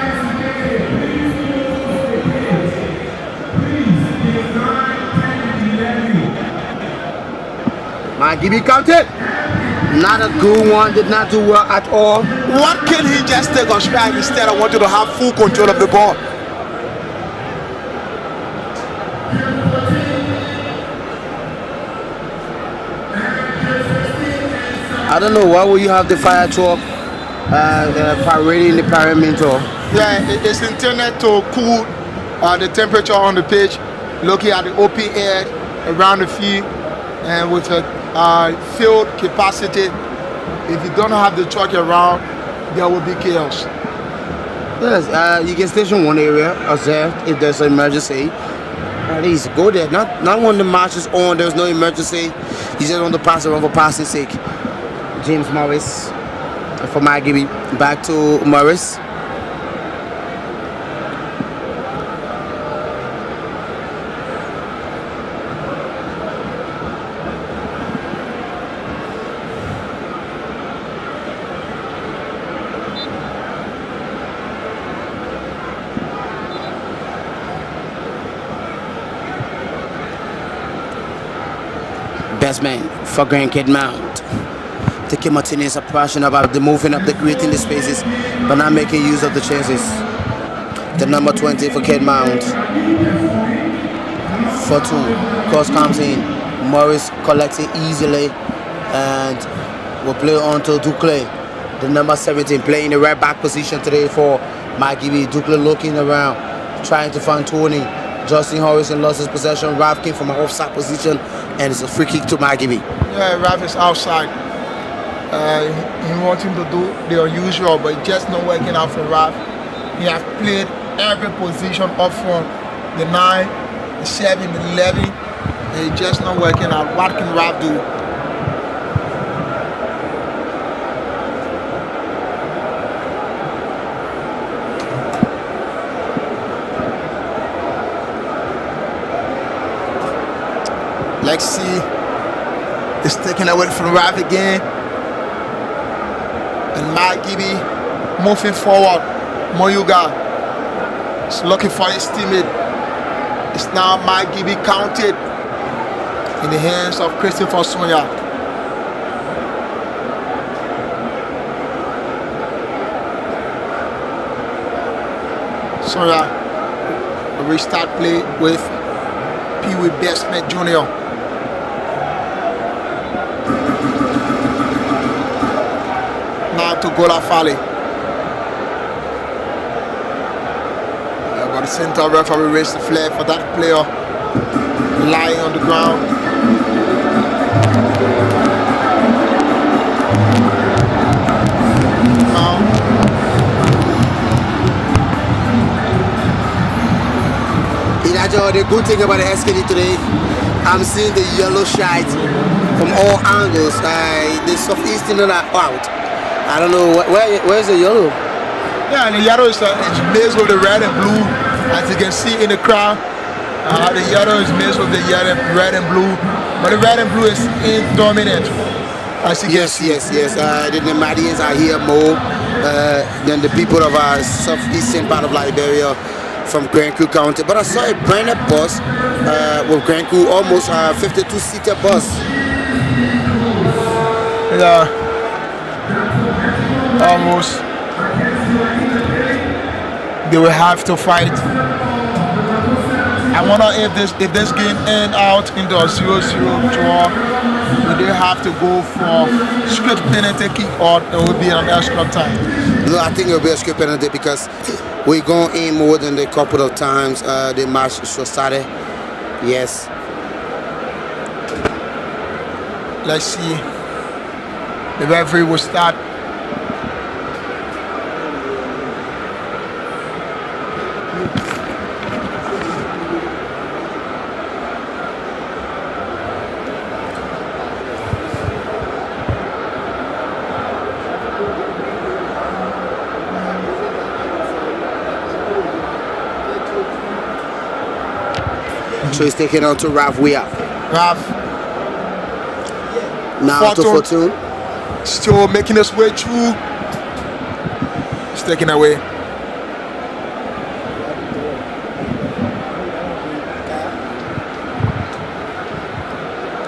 Margibi counted. Not a good one, did not do well at all. What can he just take on strike instead of wanting to have full control of the ball? I don't know, why would you have the fire truck parading the perimeter? Yeah, it's intended to cool the temperature on the pitch, looking at the open air around the field, and with a field capacity. If you don't have the truck around, there will be chaos. Yes, you can station one area, observe if there's an emergency. At least go there. Not when the match is on, there's no emergency. You just want to pass around for passing sake. James Morris for Margibi. Back to Morris. adjustment for Grand Kid Mount. Taking Martinez a passion about the moving up, the creating the spaces, but not making use of the chances. The number 20 for Kid Mount. 4-2. Cross comes in. Morris collecting easily and will play on to Ducle. The number 17 playing the right back position today for Margibi. Ducle looking around, trying to find Tony. Justin Harrison lost his possession. Ralph came from an offside position and it's a free kick to Margibi. Yeah, Ralph is outside. He wants him to do the unusual, but it's just not working out for Ralph. He has played every position up front, the 9, the 7, the 11. It's just not working out. What can Ralph do? Let's see. It's taken away from Ralph again. And Margibi moving forward. Moyuga is looking for his teammate. It's now Margibi counted in the hands of Christopher Sonia. Sonia will restart play with Pee Wee Bestman Jr. Now to Gola Fale. But the center referee raised the flag for that player lying on the ground. The good thing about the SKD today, I'm seeing the yellow shite from all angles. The southeastern are out. I don't know where's the yellow. Yeah, and the yellow is mixed with the red and blue, as you can see in the crowd. The yellow is mixed with the red and blue, but the red and blue is dominant. As you can see. Yes. The Nemadians are here more than the people of our southeastern part of Liberia from Grand Crew County. But I saw a branded bus with Grand Crew, almost a 52-seater bus. Yeah, almost. They will have to fight. I wonder if this game ends out into a 0-0 draw. Will they have to go for straight penalty kick or it will be an extra time? No, I think it will be a straight penalty because we're going in more than a couple of times. The match started. Yes. Let's see. The referee will start. So he's taking on to Ralph Weir. Ralph. Now to Fortune. Still making his way through. He's taken away.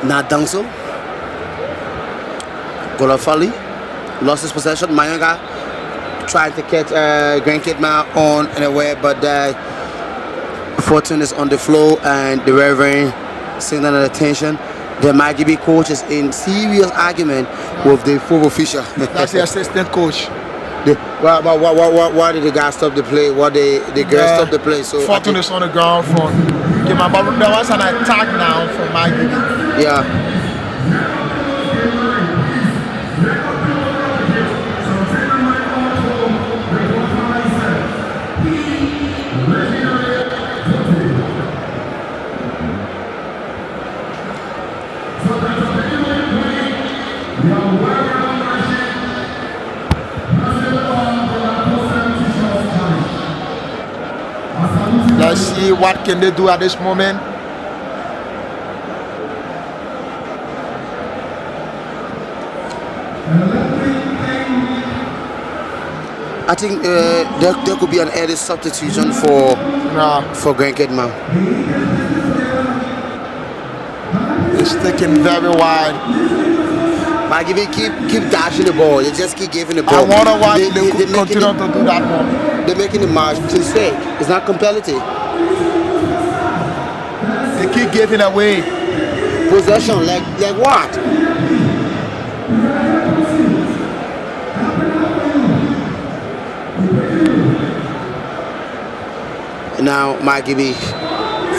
Now Dangso. Golafali. Lost his possession. Mayanga tried to catch Grand Kid Mount on and away, but Fortune is on the floor and the Reverend sitting under attention. The Margibi coach is in serious argument with the full official. That's the assistant coach. Why did the guy stop the play? Why the girl stop the play? So Fortune is on the ground front. There was an attack now from Margibi. Yeah. Let's see what can they do at this moment. I think there could be an added substitution for Grand Kid Mount. It's taken very wide. Margibi keep dashing the ball. They just keep giving the ball. I wonder why they they could continue to do that more. They're making the match too fake. It's not competitive. They keep giving away. Possession, like what? Now Margibi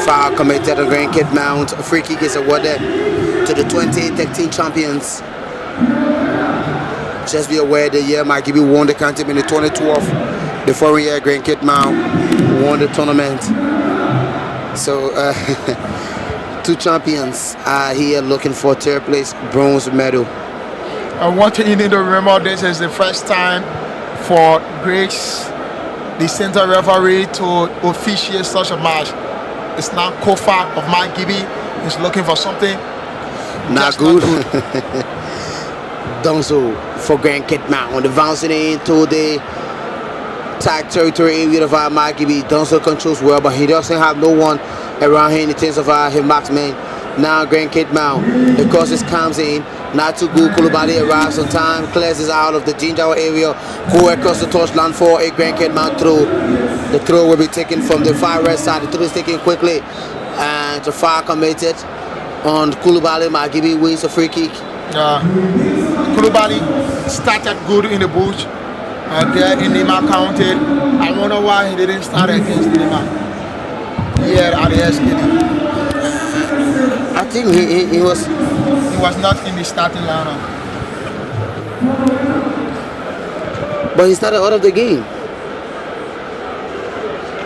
foul committed on Grand Kid Mount. A free kick is awarded to the 2013 champions. Just be aware the year Margibi won the county in the 2012. The following year Grand Kid Mount won the tournament. So two champions are here looking for third place bronze medal. And one thing you need to remember, this is the first time for Grace, the center referee, to officiate such a match. It's now Kofa of Margibi. He's looking for something not good. Donzo for Grand Kid Mount. Advancing into the tag territory area of our Margibi. Donzo controls well, but he doesn't have no one around here in the terms of his marksman. Now Grand Kid Mount. The crosses comes in. Not too good. Kulubali arrives on time. Clears is out of the Ginger area. Go across the touchline for a Grand Kid Mount throw. The throw will be taken from the far right side. The throw is taken quickly. And the foul committed on Kulubali. Margibi wins a free kick. Kulubali started good in the bush. There in Nima County. I wonder why he didn't start against Nima. Yeah, at the SKD. I think he was not in the starting lineup. But he started out of the game.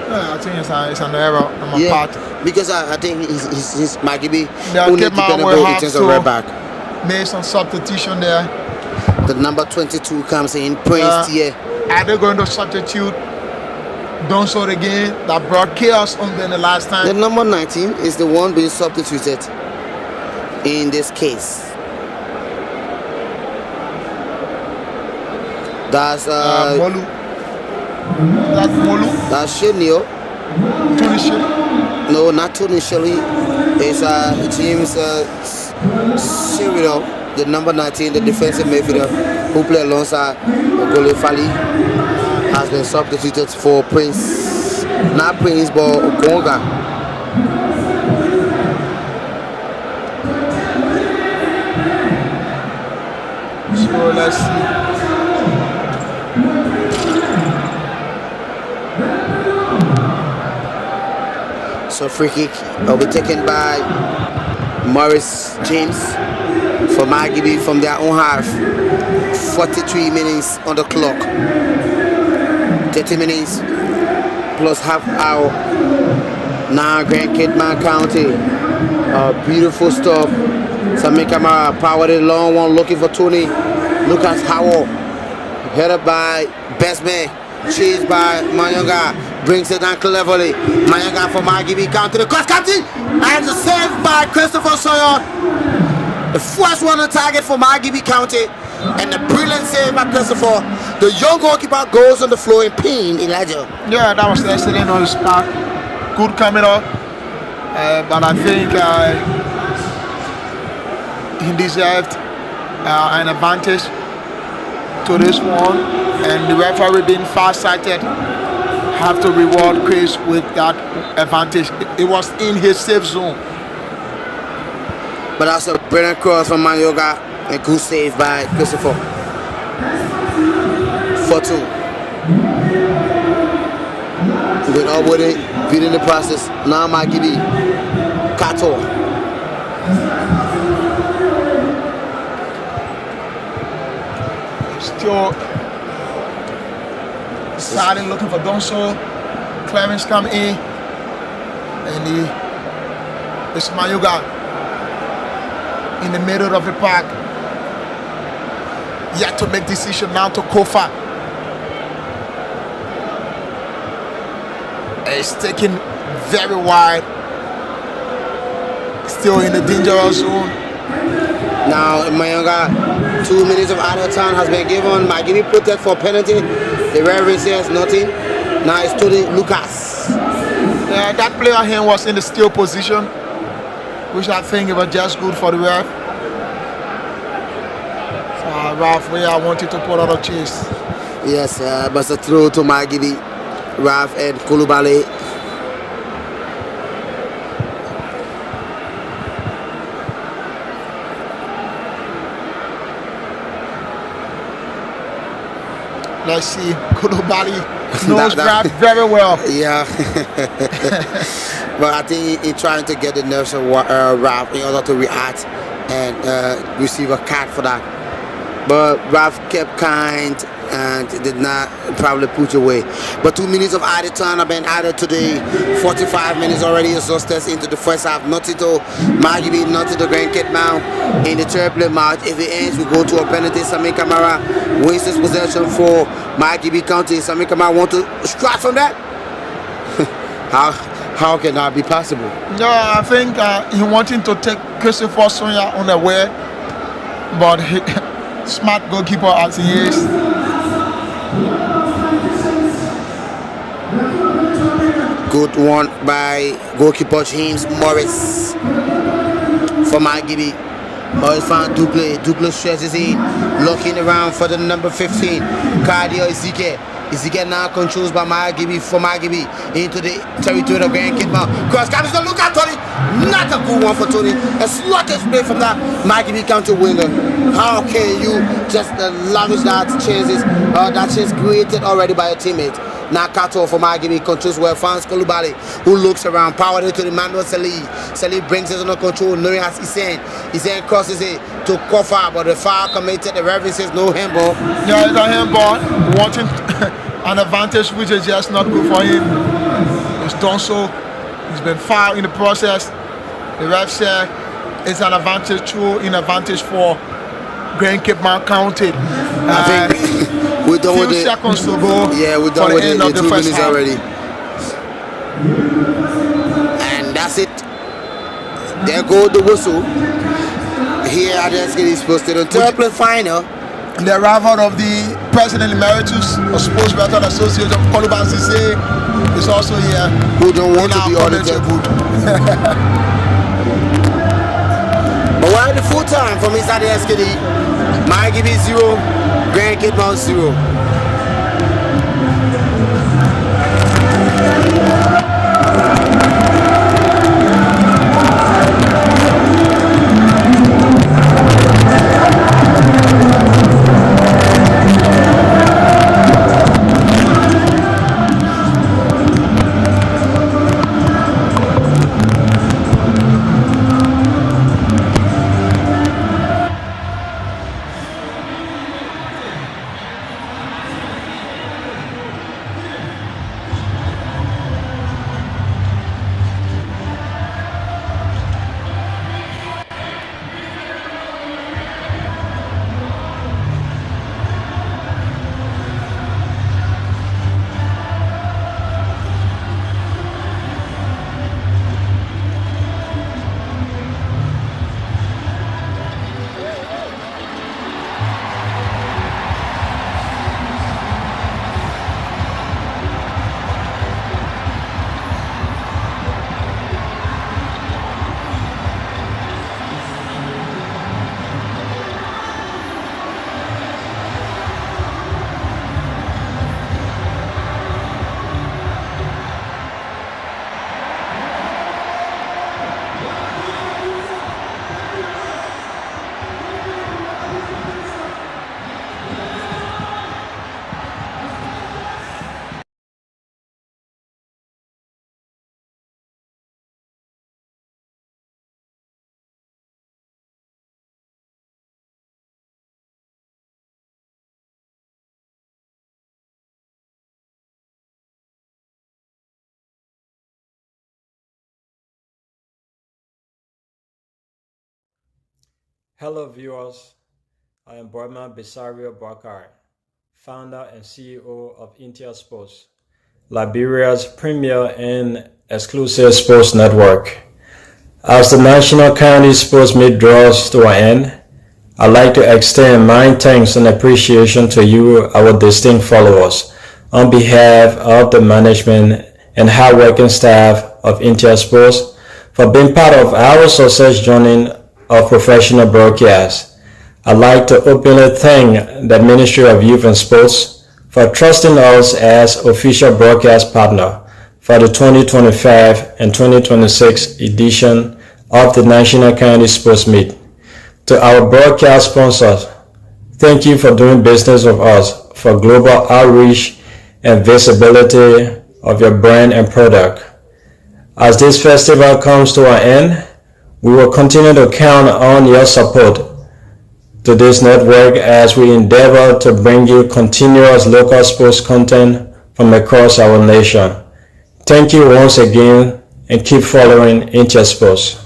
Yeah, I think it's an error on my part. Because I think he's Margibi only dependable in terms of right back. Made some substitution there. The number 22 comes in, Prince here. Are they going to substitute Donso again that brought chaos on them the last time? The number 19 is the one being substituted in this case. That's Molu. That's Molu. That's Shenio. Tony Shelley. No, not Tony Shelley. It's James Cyril, the number 19, the defensive midfielder who played alongside Gole Fali, has been substituted for Prince, not Prince, but Ogonga. So let's see. So free kick will be taken by Morris James for Margibi from their own half. 43 minutes on the clock. 30 minutes plus half hour. Now Grand Kid Mount County. A beautiful stop. Samikama powered a long one looking for Tony. Lucas Howell. Headed by Bestman. Chased by Mayanga. Brings it down cleverly. Mayanga for Margibi. Counter the cross captain. And the save by Christopher Sawyer. The first one on target for Margibi County. And the brilliant save by Christopher. The young goalkeeper goes on the floor in pain, Elijah. Yeah, that was excellent on the spot. Good coming up. But I think he deserved an advantage to this one. And the referee being far-sighted have to reward Chris with that advantage. It was in his safe zone. But that's a brilliant cross from Mayoga and good save by Christopher. 4-2. Good up with it, good in the process. Now Margibi. Kato. Still starting looking for Donso. Clemens come in. And it's Mayoga in the middle of the park. Yet to make decision now to Kofa. It's taken very wide. Still in the dangerous zone. Now Mayanga, 2 minutes of idle time has been given. Margibi protect for penalty. The referee says nothing. Now it's Tony Lucas. That player here was in the steal position. which I think it was just good for the ref. So Ralph, I wanted to put out a chase. Yes, but a throw to Margibi, Raf and Kulubale. Let's see, Kulubali knows Raf very well. Yeah. But I think he trying to get the nerves of Raf in order to react and receive a card for that. But Raf kept kind and did not probably push away. But 2 minutes of added time have been added today. 45 minutes already exhausted into the first half. Nothing to Margibi, nothing to Grand Kid now in the third play match. If it ends, we go to a penalty. Sami Kamara wins this possession for Margibi County. Sami Kamara want to strike from that? How can that be possible? No, I think he wanting to take Christopher Sonia on the way, but he, smart goalkeeper as he is. Good one by goalkeeper James Morris for Margibi. Morris found Duple. Duple stretches in, looking around for the number 15, Cardio Ezekiel. Ezekiel now controls by Margibi for Margibi into the territory of Grand Kidman. Cross comes to look at Tony. Not a good one for Tony. A sluggish play from that Margibi counter winger. How can you just lavish that chances? That chance created already by a teammate. Now Kato for Margibi controls well. Fans Kulubali who looks around, powered into the Manuel Salih. Salih brings it under control. Knowing as Hussein. Hussein crosses it to Kofa, but the foul committed. The referee says no handball. Yeah, it's a handball. Wanting an advantage which is just not good for him. He's done so. He's been fouled in the process. The ref said it's an advantage true, in advantage for Grand Cape Mount County. I think we're done with it. Seconds to go. Yeah, we're done with it. The 2 minutes already. And that's it. There goes the whistle. Here at the SKD Sports Stadium. Third play final. The arrival of the President Emeritus of Sports Betting Association, Koluban Sise, is also here. Who don't want to be audited. But while the full time from inside the SKD, Margibi 0, Grand Kidman 0. Hello viewers, I am Borman Besario Bakar, founder and CEO of Intia Sports, Liberia's premier and exclusive sports network. As the National County Sports Meet draws to an end, I'd like to extend my thanks and appreciation to you, our distinct followers, on behalf of the management and hardworking staff of Intia Sports for being part of our success journey of professional broadcast. I'd like to openly thank the Ministry of Youth and Sports for trusting us as official broadcast partner for the 2025 and 2026 edition of the National County Sports Meet. To our broadcast sponsors, thank you for doing business with us for global outreach and visibility of your brand and product. As this festival comes to an end, we will continue to count on your support to this network as we endeavor to bring you continuous local sports content from across our nation. Thank you once again and keep following Intia Sports.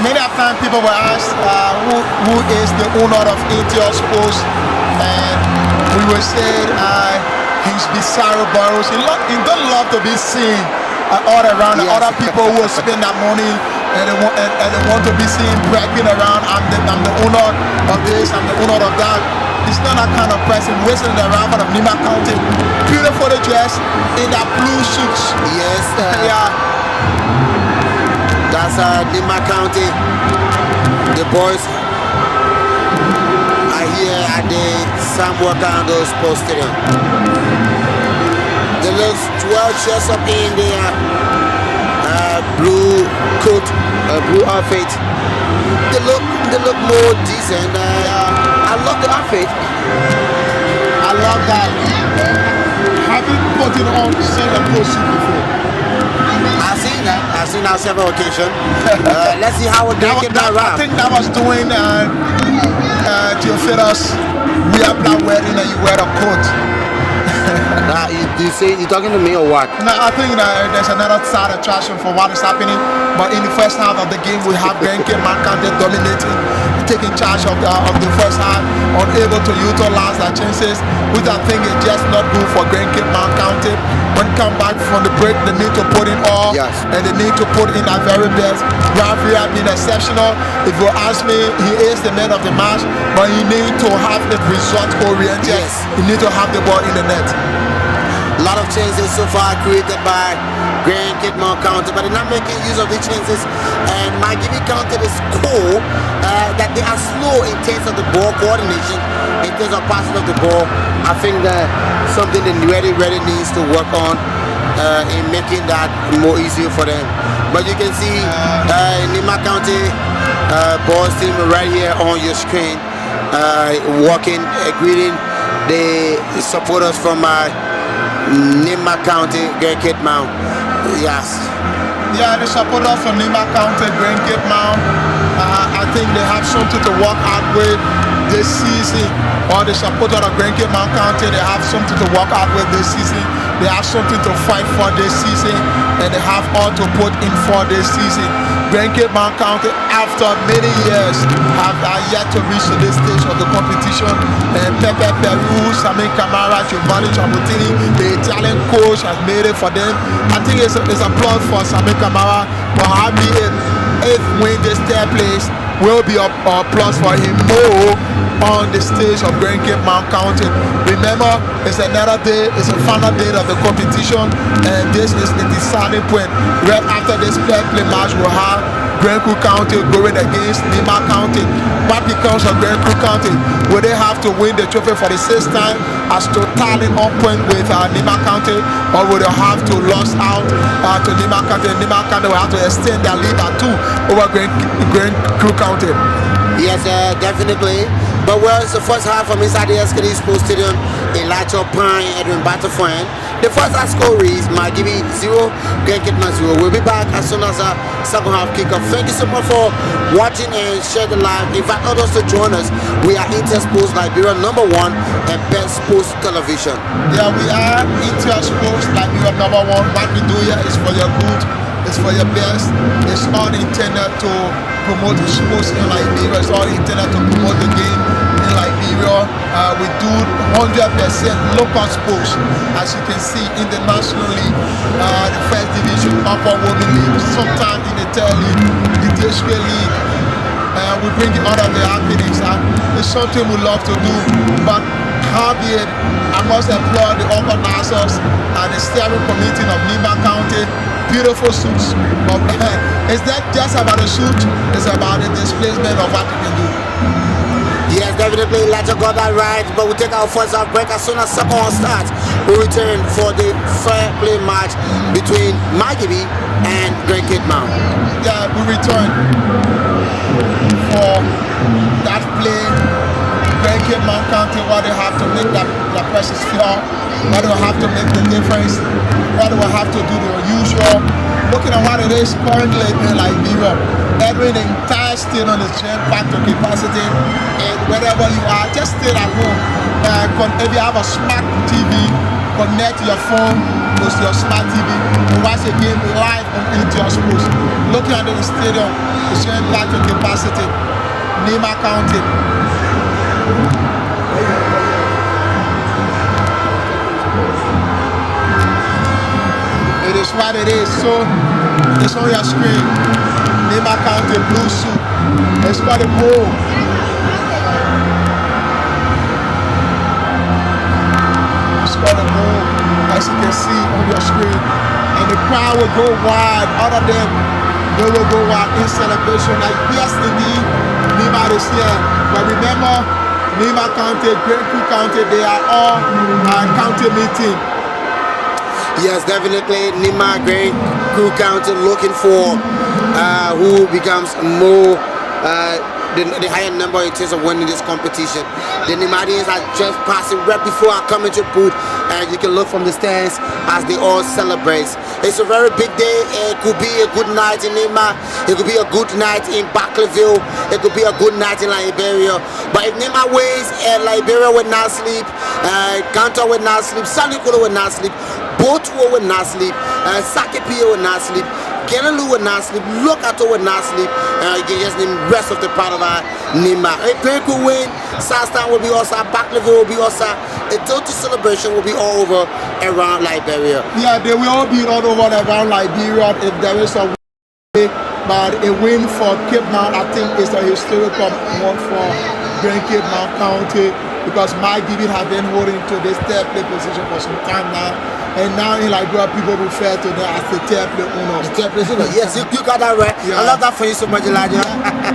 Many a time people will ask who is the owner of Intia Sports, and we will say he's Bizarro Barros. He don't love to be seen all around. Yes. Other people who will spend that money and they want to be seen bragging around. I'm the owner of this, I'm the owner of that. He's not that kind of person whistling around for the Nima County. Beautifully dressed in that blue suits. Yes. Yeah. That's Nima County. The boys are here at the Samuel Kando Sports Stadium. They look 12 shirts up in their blue coat, blue outfit. They look more decent. I love the outfit. I love that. Haven't put it on Sailor Post before. I've seen that several occasions. Let's see how it get that I think that was doing Theophilus. We are black wedding and you wear a coat. You talking to me or what? No, I think there's another side attraction for what is happening. But in the first half of the game, we have Grandkid Mankante dominating, taking charge of the first half, unable to utilize their chances, which I think is just not good for Grandkid Mankante. When they come back from the break, they need to put in all, yes, and they need to put in their very best. Rafi has been exceptional. If you ask me, he is the man of the match, but you need to have the result oriented. Yes. You need to have the ball in the net. A lot of chances so far created by Grandkid County, but they're not making use of the chances. And Margibi County is cool that they are slow in terms of the ball coordination, in terms of passing of the ball. I think that something that really needs to work on in making that more easier for them. But you can see Nima County boys team right here on your screen, walking, greeting the supporters from Nima County, Grandkid Mount. Yes. Yeah, the supporters from Nima County, Grandkid Mount. I think they have something to work out with this season. Or the supporters of Grandkid Mount County, they have something to work out with this season. They have something to fight for this season, and they have all to put in for this season. Grandkid Mount County, after many years, have yet to reach to this stage of the competition. And Pepe Peru, Sami Kamara, Giovanni Chamutini, the Italian coach, has made it for them. I think it's a plus for Sami Kamara, but having if win this third place will be a plus for him more on the stage of Grandkid Mount County. Remember, it's another day, it's a final day of the competition, and this is the deciding point. Right after this third play match, we'll have Grandkid County going against Nima County. What becomes of Grandkid County? Will they have to win the trophy for the sixth time as to tally on point with Nima County, or will they have to lose out to Nima County? Nima County will have to extend their lead at 2 over Grandkid County. Yes, definitely. But well, it's the first half from inside the SKD Sports Stadium in Lacho Pine, Edwin Battlefront. The first half score is Margibi 0, Grandkid 0. We'll be back as soon as our second half kickoff. Thank you so much for watching and share the live. Invite others to join us. We are Inter Sports Liberia #1 and best sports television. Yeah, we are Inter Sports Liberia #1. What we do here is for your good, it's for your best. It's all intended to promote sports in Liberia. It's all intended to promote the game in in Liberia. We do 100% local sports, as you can see in the National League, the First Division, Upper Women League, sometimes in the Third League, the District League. We bring it out of the happenings, and it's something we love to do. But howbeit, I must applaud the organizers and the steering committee of Nima County. Beautiful suits, but it's not just about the suit, it's about the displacement of what you can do. Yes, definitely, Elijah got that right, but we take our first break. As soon as second one starts, we return for the fair play match between Margibi and Great Kidman. Yeah, we return for that play. Great Kidman County, what they have to make that process fair, what they have to make the difference, what they will have to do the usual. Looking at what it is currently in Liberia, every entire stadium is jam-packed to capacity, and wherever you are, just stay at home. If you have a smart TV, connect your phone to your smart TV and watch the game live on Intel Sports. Looking at the stadium, it's jam-packed to capacity. Nima County. It is what it is, so it's on your screen. Nima County blue suit. It's got a goal. It's got a goal, as you can see on your screen. And the crowd will go wide. All of them, they will go wide in celebration. Like, yes, indeed, Nima is here. But remember, Nima County, Great County, they are all county meeting. Yes, definitely. Nima Great County looking for who becomes more the higher number in terms of winning this competition. The Nimadians are just passing right before I come into booth, and you can look from the stands as they all celebrate. It's a very big day. It could be a good night in Nima. It could be a good night in Barclayville. It could be a good night in Liberia. But if Nima wins, Liberia will not sleep. Kanto will not sleep. Sanikolo will not sleep. Botuo will not sleep. Sakipio will not sleep. Kenelu will not sleep. Lokato will not sleep. You can just name the rest of the part of Nima. If Perico win, Southtown will be also, Barclayville will be also. The total celebration will be all over around Liberia. Yeah, they will all be all over around Liberia if there is a win. But a win for Cape Mount, I think, is a historical one for Great Cape Mount County, because Margibi have been holding to this third play position for some time now. And now in Liberia, people refer to them as the third play owner. The third play owner, yes, you got that right. Yeah. I love that for you so much, Elijah.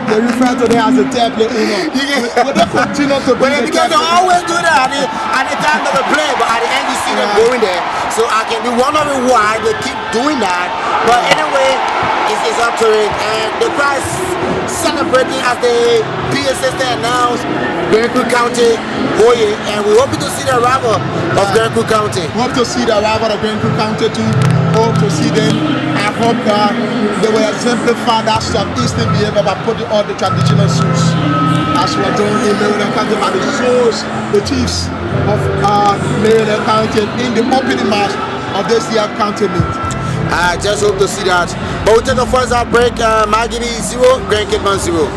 They refer to them as the third play owner. But they continue to be because they always do that at the time of the play, but at the end you see them going there. So I can be wondering why they keep doing that. But anyway, it's up to it. And the crowd is celebrating as the PA system announced Great County Boye, and we hope to see the arrival of Great County. Hope to see the arrival of Great County too. Hope to see them. I hope that they will exemplify that southeastern behavior by putting on the traditional suits as we're doing in Maryland County, by the shows, the chiefs of Maryland County in the opening match of this year county meet. I just hope to see that. But we'll take a first half break. Margibi 0, Great Kidman 0.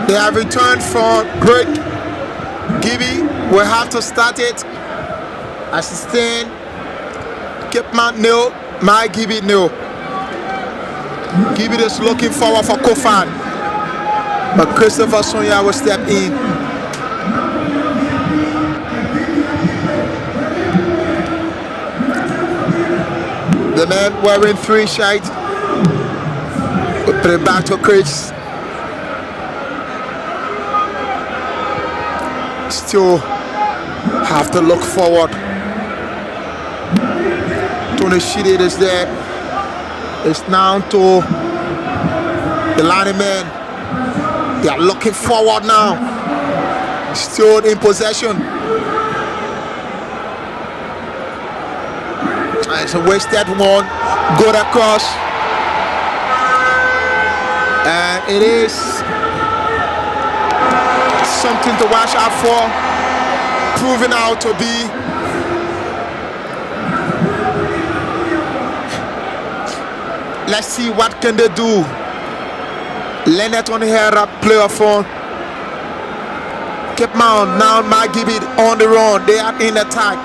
They have returned for break. Gibi will have to start it. Assistant, Kipman nil, Margibi nil. Gibi is looking forward for Kofan, but Christopher Sonia will step in. The man wearing 3 shirts will put it back to Chris. Still have to look forward. Tony Shide is there. It's now to the linemen. They are looking forward now. Still in possession. It's a wasted one. Good across. And it is something to watch out for, proving out to be let's see what can they do. Leonard on here, player for Cape Mount. Now Margibi on the run. They are in attack.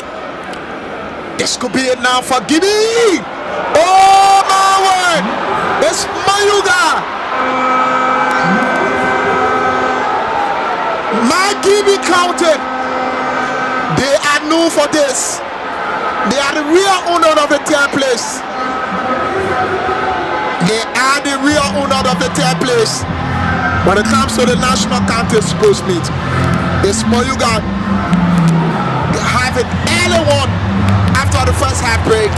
This could be it now for Gibi. Oh my word! It's Mayuga. Margibi counted. They are known for this. They are the real owner of the 10th place. They are the real owner of the 10th place. When it comes to the national county schools meet, it's Moyuga. They have an early one after the first half break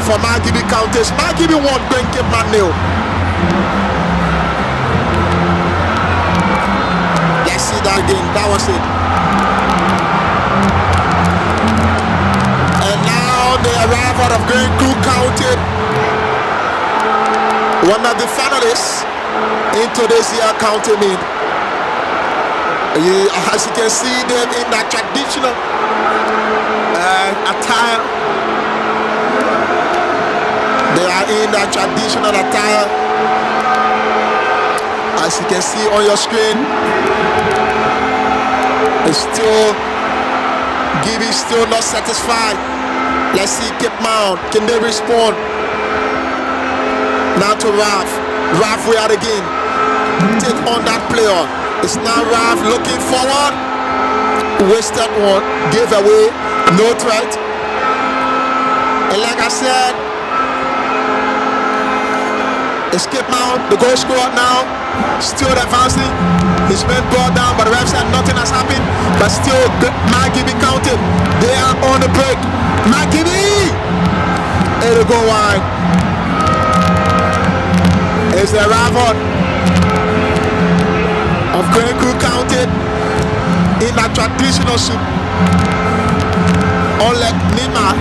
for Margibi counties. Margibi won, going Cape Man nil. Let's see that again. That was it. And now they arrive out of Green Crew County, one of the finalists into this year county meet. As you can see them in that traditional attire. They are in that traditional attire. As you can see on your screen, it's still Gibi still not satisfied. Let's see Cape Mount. Can they respond? Now to Ralph. Ralph we are again. Take on that player. It's now Ralph looking forward. Wasted one. Gave away. No threat. And like I said, it's Cape Mount, the goal scorer now. Still advancing. He's been brought down, but the ref said nothing has happened. But still, Margibi counted. They are on the break. Margibi! It'll go wide. It's the arrival of Green Crew counted in that traditional soup. Unlike Nima,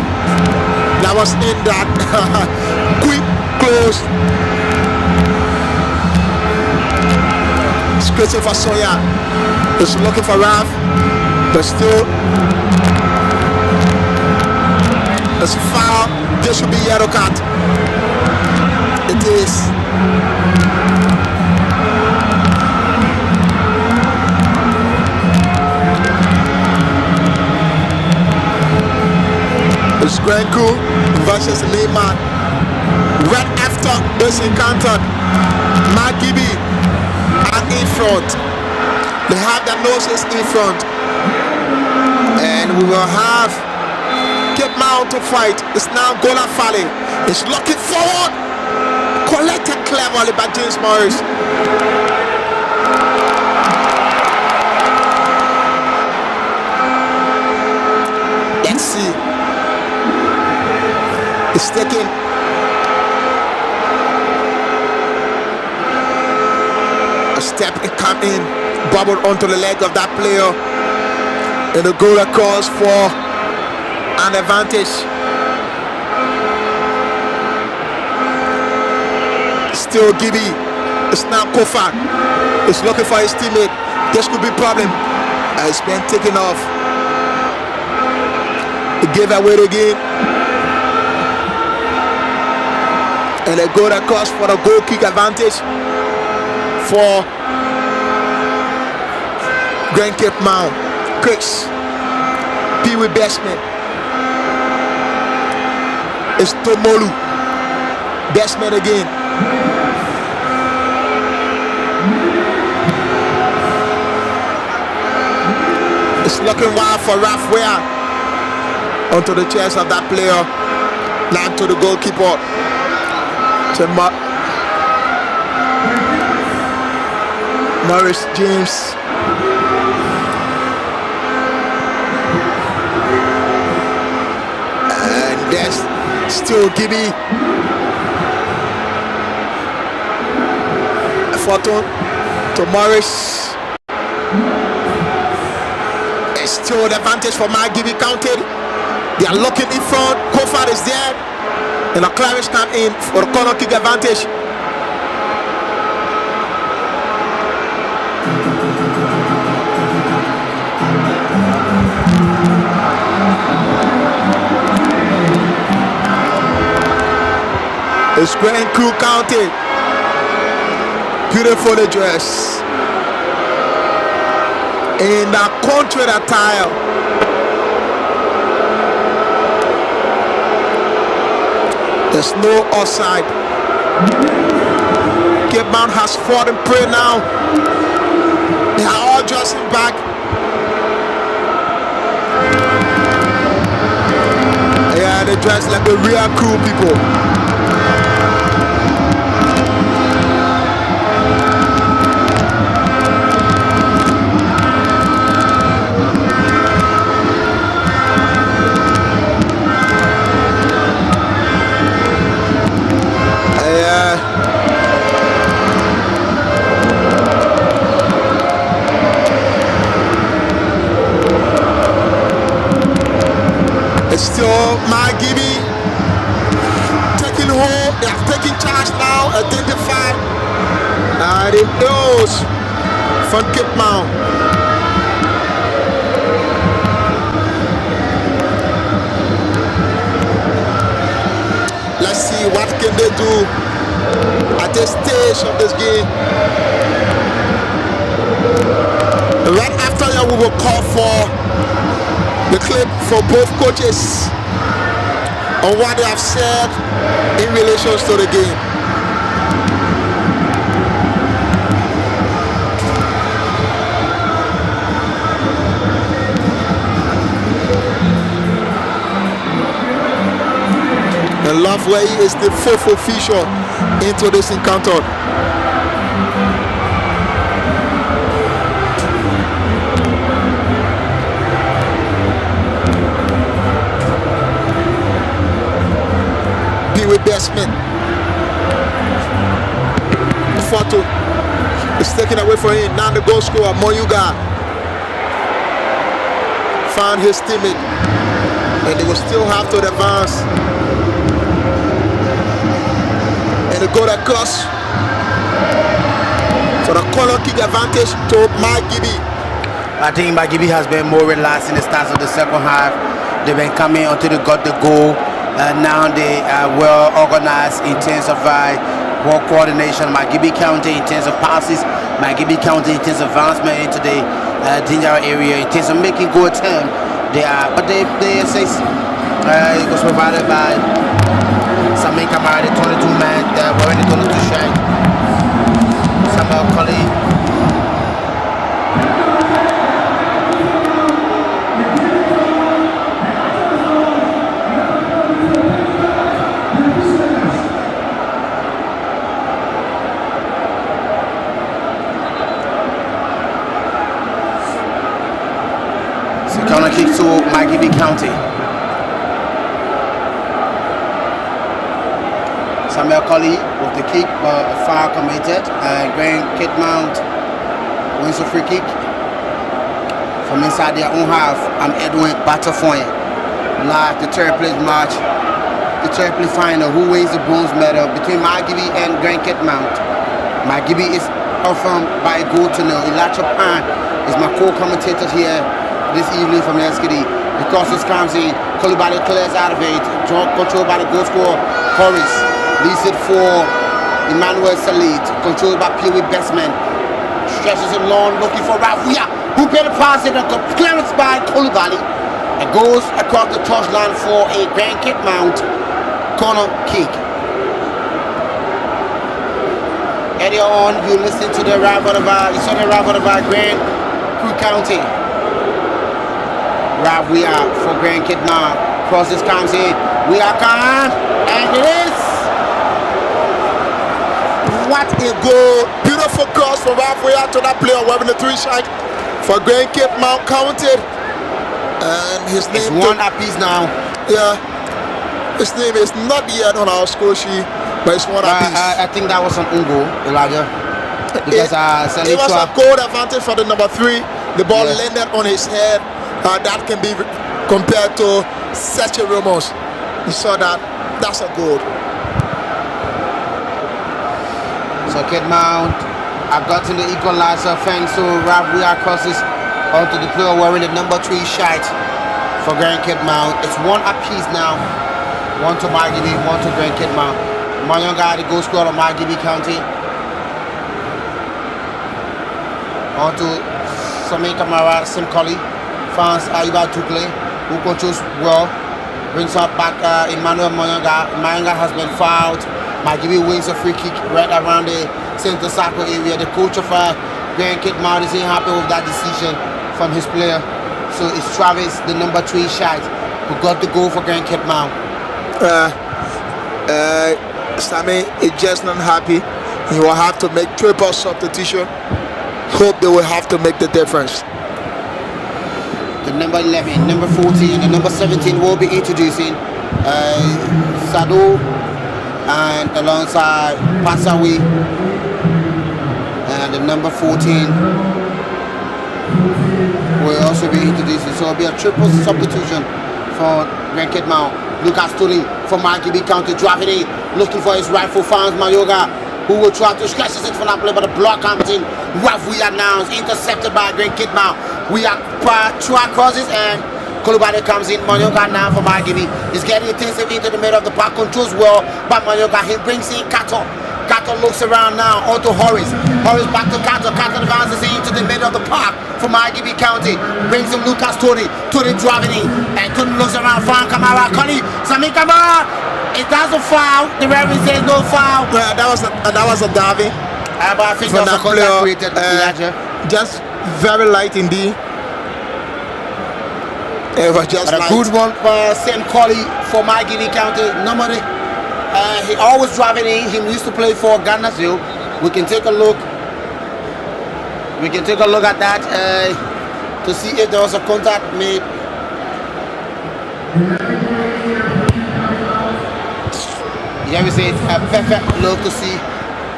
that was in that quick close. Christopher Soya is looking for Ralph, but still it's foul. There should be yellow card. It is. It's Grenku versus Neymar. Right after this encounter, Margibi are in front. They have their noses in front. And we will have Cape Mount to fight. It's now Gola Fale. It's looking forward. Collected cleverly by James Morris. Let's see. It's taking a step and come in, bubble onto the leg of that player, and the goal calls for an advantage. Still Gibi. It's now Kofa. It's looking for his teammate. This could be a problem. It's been taken off. He gave away the game. And they go across for the goal kick advantage for Grand Cape Mount. Chris, Pee Wee Bestman. It's Tomolu. Bestman again. It's looking wild for Rafael. Onto the chest of that player. Now to the goalkeeper. To Morris James. And that's still Gibby. Fortune to Morris. It's still the advantage for Margibi counted. They are looking in front. Kofar is there. And a Clarish come in for the corner kick advantage. It's Grand Crew counted. Beautiful address. In the country attire. There's no offside. Cape Mount has fought and prayed now. They are all dressing back. Yeah, they dress like the real Crew people. It's still Margibi taking hold. They are taking charge now. Identify. And it goes from Cape Mount. Let's see what can they do at this stage of this game. Right after that, we will call for the clip for both coaches on what they have said in relation to the game. The love way is the fourth official into this encounter. Bestman. Photo is taken away from him. Now the goal scorer, Moyuga, found his teammate, and they will still have to advance. And the goal across for the corner kick advantage to Margibi. I think Margibi has been more relaxed in the start of the second half. They've been coming until they got the goal. Now they are well organized in terms of ball coordination. Margibi County in terms of passes, Margibi County in terms of advancement into the danger area, in terms of making good attempt. They are, but they assist. It was provided by Samin Kamara, the 22 man, wearing the 22 shirt. Samuel Colley. Corner kick to Margibi County. Samuel Colley with the kick, but a foul committed. Grand Cape Mount wins a free kick from inside their own half. I'm Edwin Batafoy. Live the third place match, the third place final. Who wins the bronze medal between Margibi and Grand Cape Mount? Margibi is confirmed by a goal to nil. Elijah Pan is my co-commentator here this evening from Eskidi. The Costas comes in, Koulibaly clears out of it. Controlled by the goal scorer, Horace. Leaves it for Emmanuel Salit. Controlled by Pee-wee Bestman. Stretches it long, looking for Rafuya, who better pass it. Clearance by Koulibaly. It goes across the touchline for a Grand Cape Mount corner kick. Earlier on, you listened to the arrival of you saw the arrival of Grand Crew County. Rafuya for Grand Cape Mount. Crosses comes in. We are calm, and it is. What a goal. Beautiful cross from Rafuya to that player wearing the 3 shot for Grand Cape Mount counted. And his It's name one apiece now. yeah, his name is not yet on our score sheet, but it's one apiece. I think that was an ungo, Elijah. Because It was a goal advantage for the number 3. The ball Yeah. landed on his head. That can be compared to Sergio Ramos. You saw that. That's a goal. So Cape Mount, I got in the equalizer thanks to Rafuya crosses onto the player wearing the number 3 shirt for Grand Cape Mount. It's one apiece now. One to Margibi, one to Grand Cape Mount. Mayonga, the goal scorer of Margibi County. On to Sami Kamara, Simkoli. Fans Ayuba Tukle, who controls well. Brings up back Emmanuel Mayonga. Mayonga has been fouled. Margibi wins a free kick right around the center circle area. The coach of Grand Cape Mount isn't happy with that decision from his player. So it's Travis, the number 3 shot, who got the goal for Grand Cape Mount. Sammy is just not happy. He will have to make triple substitution. Hope they will have to make the difference. The number 11, number 14, and number 17 will be introducing Sado and alongside Passawi. And the number 14 will also be introducing. So it'll be a triple substitution for Grand Cape Mount. Lucas Tuli from Margibi County driving in, looking for his rightful fans, Mayoga, who will try to stretch it from that play, but the block comes in. Rafuya now is intercepted by Grand Cape Mount. We are try crosses and Koulibaly comes in. Mayoga now for Margibi. He's getting intensive into the middle of the park, controls well by Mayoga. He brings in Kato. Kato looks around now onto Horace. Horace back to Kato. Kato advances into the middle of the park for Margibi County. Brings him Lucas Tony. Tony driving in. And Tony looks around. Fan Kamara. Connie. Sami Kamara. It has a foul. The referee says no foul. Yeah, that was a diving. But I think there was a contact created. Just very light indeed. It was just But a light. good one for Sam Colley for Margibi County. Normally, he always driving in. He used to play for Ghana. So we can take a look. We can take a look at that to see if there was a contact made. Yeah, we say it's a perfect look to see.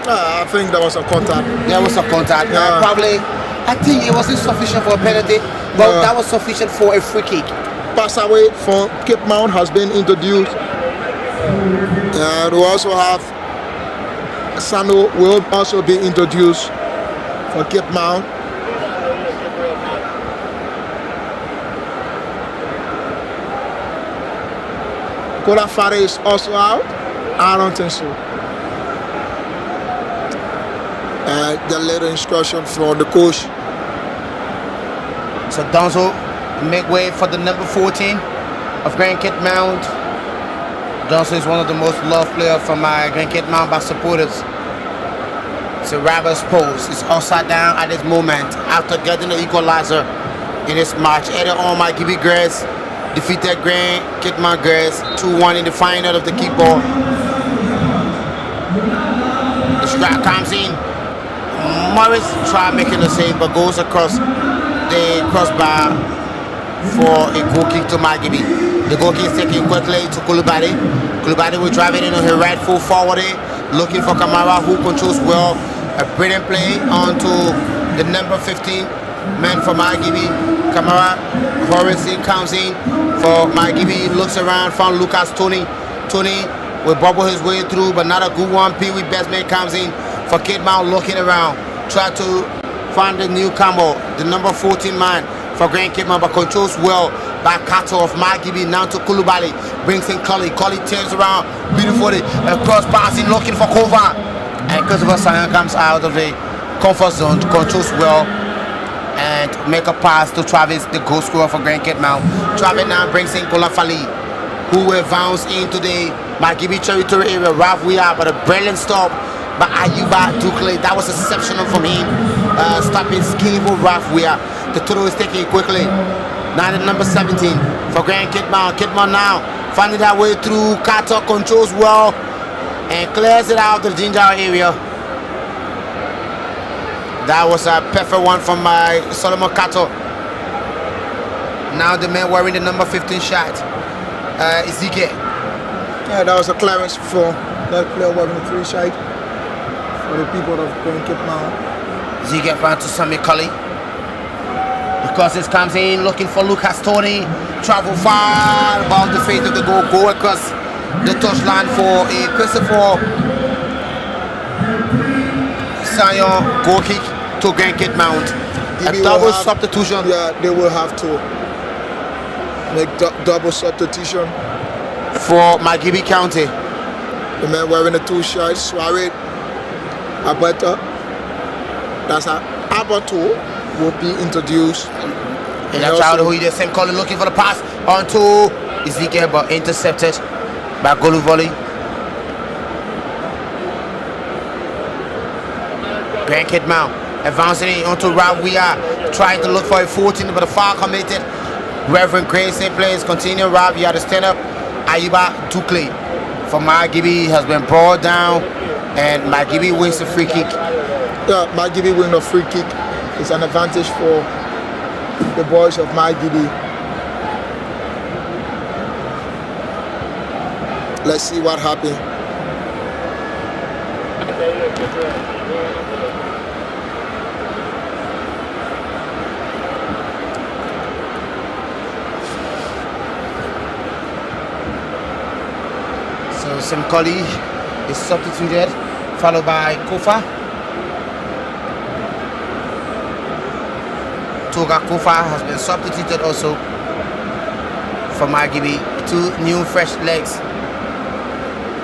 I think there was a contact. There was a contact. Yeah. Probably, I think it wasn't sufficient for a penalty, but Yeah. that was sufficient for a free kick. Pass away for Cape Mount has been introduced. And we also have Sano will also be introduced for Cape Mount. Kola Fare is also out. I don't think so. The little instruction from the coach. So Donzo make way for the number 14 of Grand Cape Mount. Donzo is one of the most loved players from my Grand Cape Mount by supporters. It's a rival's post. It's upside down at this moment after getting the equalizer in this match. Eddie on Margibi Grass defeated Grand Cape Mount Grass 2-1 in the final of the kickball. The strike comes in. Morris tried making the save but goes across the crossbar for a goal kick to Margibi. The goal kick is taken quickly to Koulibaly. Koulibaly will drive it in on his right full forward, looking for Kamara, who controls well. A brilliant play onto the number 15 man for Margibi. Kamara, Horace comes in for Margibi, looks around, found Lucas Tony. Tony will bubble his way through, but not a good one. Pee-wee Bestman comes in for Cape Mount, looking around. Try to find the new combo, the number 14 man for Grand Cape Mount, but controls well by Kato of Margibi, now to Kulubali, brings in Cully. Cully turns around beautifully, cross passing, looking for Kova, and Christopher Sayan comes out of the comfort zone, controls well, and make a pass to Travis, the goal scorer for Grand Cape Mount. Travis now brings in Kolafali, who will bounce into the Margibi territory area. Ralph we are, but a brilliant stop by Ayuba Dukle. That was exceptional from him, stopping skillful Ralph we are. The total is taken quickly. Now the number 17 for Grand Kitman. Kitman now finding that way through. Kato controls well and clears it out of the ginger area. That was a perfect one from Solomon Kato. Now the man wearing the number 15 shirt, Ezekiel. Yeah, that was a clearance for that player wearing the 3 shirt for the people of Grand Cape Mount. Ezekiel found to Sammy Cully. Cousins comes in looking for Lucas Tony. Travel far about the face of the goal. Go across the touchline for a Christopher Sion goal kick to Grand Cape Mount. A double substitution. Yeah, they will have to make double substitution for Margibi County. The man wearing the 2 shirts, Suarez Alberto. That's Alberto will be introduced. And that's out who the same color looking for the pass onto Ezekiel, but intercepted by Golu volley. Grand Cape Mount advancing onto Ralph we are trying to look for a 14, but a foul committed. Reverend Grace plays continue. Ralph we are to stand up. Ayuba Dukle for Margibi has been brought down, and Margibi wins the free kick. Yeah, Margibi wins a free kick. It's an advantage for the boys of Margibi. Let's see what happens. So Semkoli is substituted, followed by Kofa. Toga Kofa has been substituted also for Margibi. 2 new fresh legs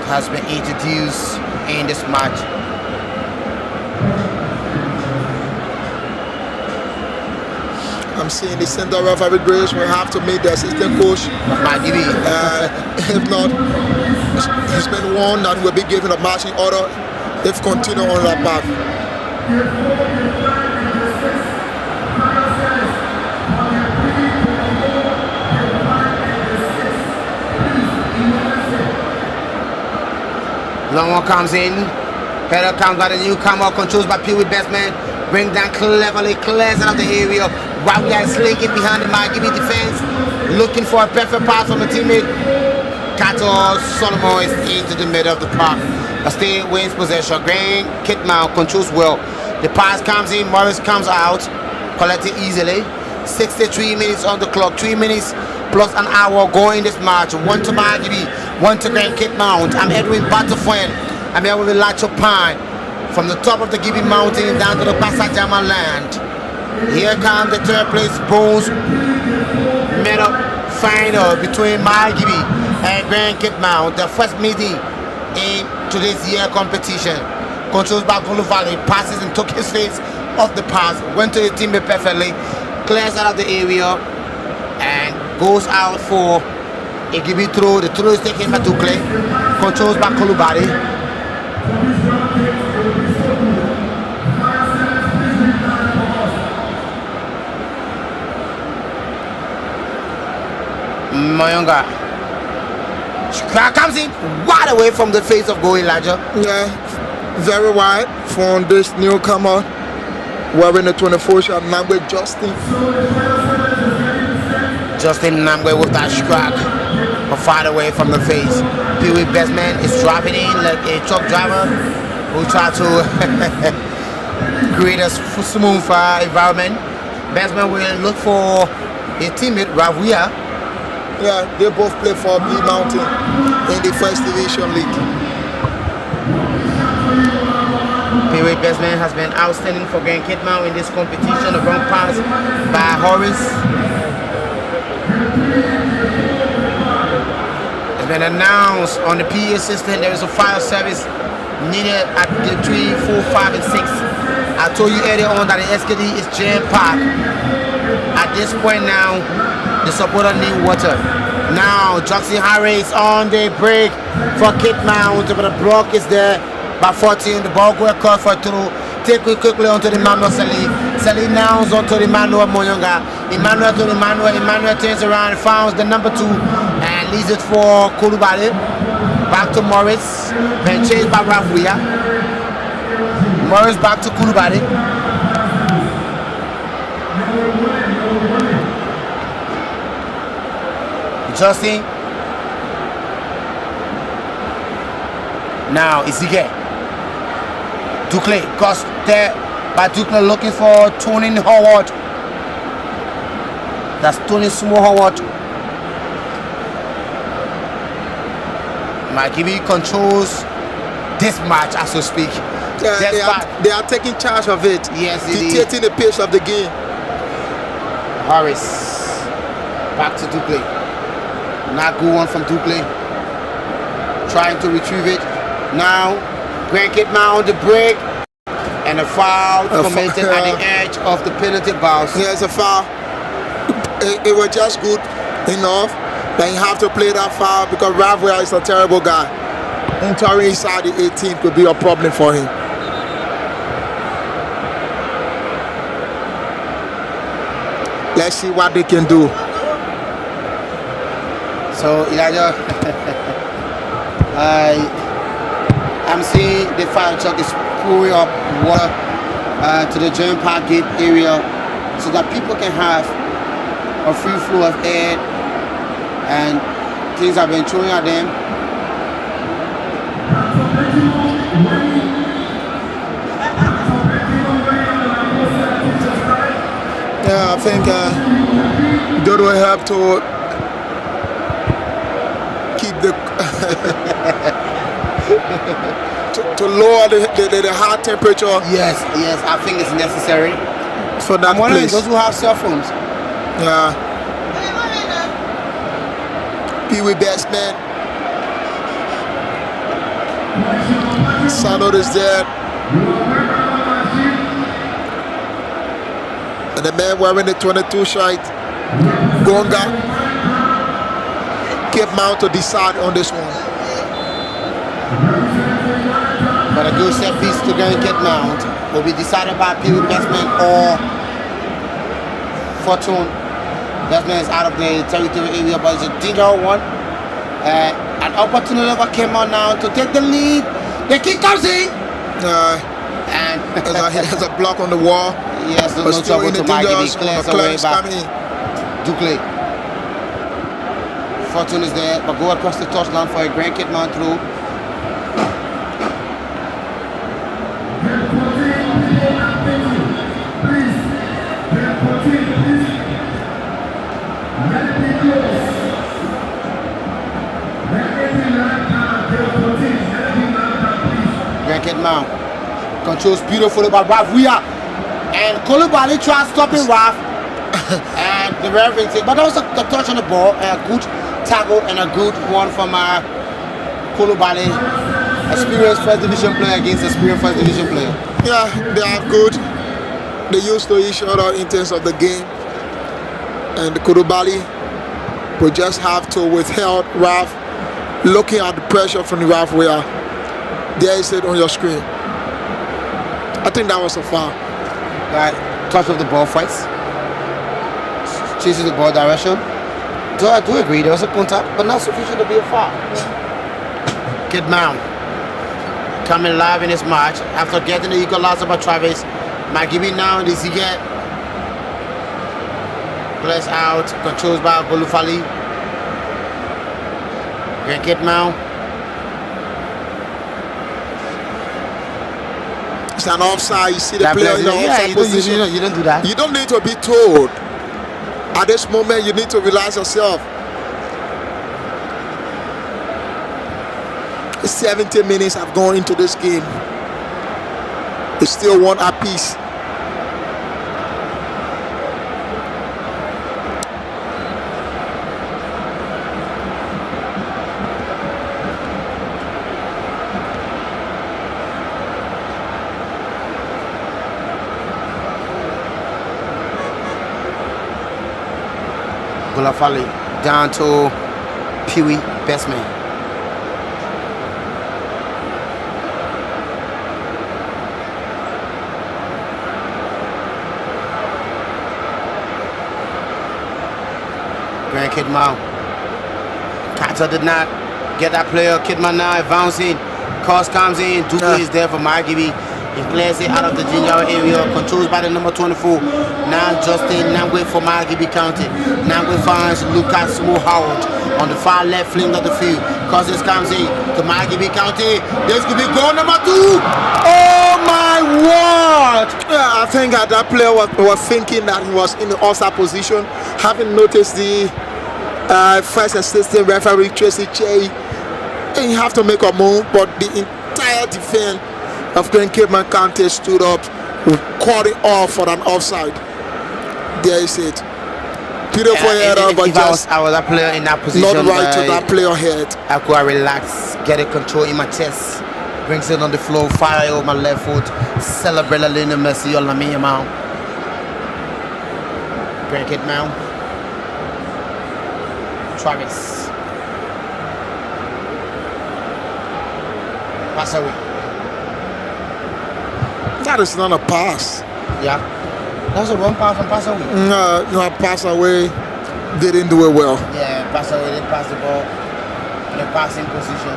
has been introduced in this match. I'm seeing the center of every Grace will have to meet the assistant coach. Margibi. If not, he's been warned that he will be given a marching order if continue on that path. Long one comes in. Header comes by the newcomer, controls by Pee Wee Bestman. Bring down cleverly, clears out of the area. While we are slinking behind the Margibi defense, looking for a perfect pass from a teammate. Kato Solomon is into the middle of the park. A stay wins possession. Grand Cape Mount controls well. The pass comes in, Morris comes out, collected easily. 63 minutes on the clock, 3 minutes plus an hour going this match. 1 to Margibi, 1 to Grand Cape Mount. I'm Edwin Butterfriend. I'm here with Lacho Pine. From the top of the Gibi Mountain down to the Pasajama land. Here comes the 3rd place bronze medal final between Margibi and Grand Cape Mount. The first meeting in today's year competition. Controls by Gulu Valley, passes and took his face off the pass. Went to the teammate perfectly. Clears out of the area and goes out for a Gibi throw. The throw is taken by Dukle. Controls by Kolubari. Mayonga. Shikra comes in wide away from the face of Go Elijah. Yeah, very wide from this newcomer wearing the 24 shot Nambwe Justin. Justin Nambwe with that crack, but far away from the face. Pee Wee Bestman is dropping in like a truck driver who try to create a smooth environment. Bestman will look for a teammate, Ravia. Yeah, they both play for B Mountain in the First Division League. Pee Wee Bestman has been outstanding for Grand Cape Mount in this competition. A wrong pass by Horace. been announced on the PA system there is a fire service needed at the 3, 4, 5, and 6. I told you earlier on that the SKD is jam-packed. At this point now, the supporter need water. Now, Jackson Harris on the break for Kit Mount, but the block is there by 14. The ball go across for through. Take it quickly onto the Emmanuel Salih. Salih now onto the Emmanuel Moyonga. Emmanuel to the Emmanuel. Emmanuel turns around and finds the number 2 and leaves it for Kulubali. Back to Morris. Then chased by Rafuya. Morris back to Kulubali. Justin. Now Izike. Ducle crossed there by Ducle looking for Tony Howard. That's Tony Sumo Howard. Margibi controls this match as we speak. They are taking charge of it. Yes, dictating the pace of the game. Harris back to Ducle. Not good one from Ducle. Trying to retrieve it. Now Grand Kid Mount on the break. And a foul committed at the edge of the penalty box. Yes, a foul. It was just good enough. Then you have to play that foul because Rafuya is a terrible guy. Entering inside the 18 could be a problem for him. Let's see what they can do. So Elijah, I'm seeing the fire truck is pouring up water to the German Park gate area so that people can have a free flow of air and things have been thrown at them. Yeah, I think that will help to keep the to lower the high temperature. Yes, I think it's necessary for that place. Those who have cell phones. Yeah. Pee Wee best man. Salud is there. And the man wearing the 22 shirt, Gonga, Cape Mount to decide on this one. But a good set piece to Grand Cape Mount will be decided by Pee Wee Bestman or Fortune. Bestman is out of the territory area, but it's a dangerous one. An opportunity for Cape Mount now to take the lead. The kick comes in. And there's a block on the wall. Yes, no trouble to Margibi. Clears away back. Ducle. Fortune is there, but go across the touchline for a Grand Kid Man through. Grand Kid Man controls beautifully by Rafuya. And Kulubali tries stopping Raf. And the referee said, but that was a touch on the ball, a good tackle and a good one from Kulubali, experienced first division player against experienced first division player. Yeah, they are good. They used to each other in terms of the game. And Kulubali will just have to withhold Raf, looking at the pressure from the Rafuya. There is it on your screen. I think that was a foul. Right, touch of the ball fights. Chases the ball direction. So I do agree there was a contact, but not sufficient to be a foul. Kid Mount coming live in this match after getting the equalizer by Travis. Margibi now the Ziget. Plays out, controls by Bolufali. Great Kid Mount. It's an offside. You see the player in the offside position. You don't do that. You don't need to be told. At this moment, you need to realize yourself. 70 minutes have gone into this game. It's still one apiece. Golafali down to Pee-wee, best man. Grand Kidman. Carter did not get that player. Kidman now advancing. Cross comes in. Duke is there for Margibi. He clears it out of the ginger area. Controls by the number 24. Now Justin Nangwe for Margibi County. Nangwe finds Lucas Howard on the far left flank of the field. Cousins comes in to Margibi County. This could be goal number 2. Oh my word! Yeah, I think that player was thinking that he was in the offside position, having noticed the first assistant referee Tracy Che. And you have to make a move, but the entire defense of Grand Cape County stood up, caught it off for an offside. There is it. Beautiful header, but just I was a player in that position. not right to that player head. I could relax, get a control in my chest, brings it on the floor, fire over my left foot, celebrate Lionel Messi on Lamine Yamal. Break it now. Travis. Pass away. That is not a pass. Yeah. That's a wrong pass from pass away. No, pass away. Didn't do it well. Yeah, pass away, didn't pass the ball in a passing position.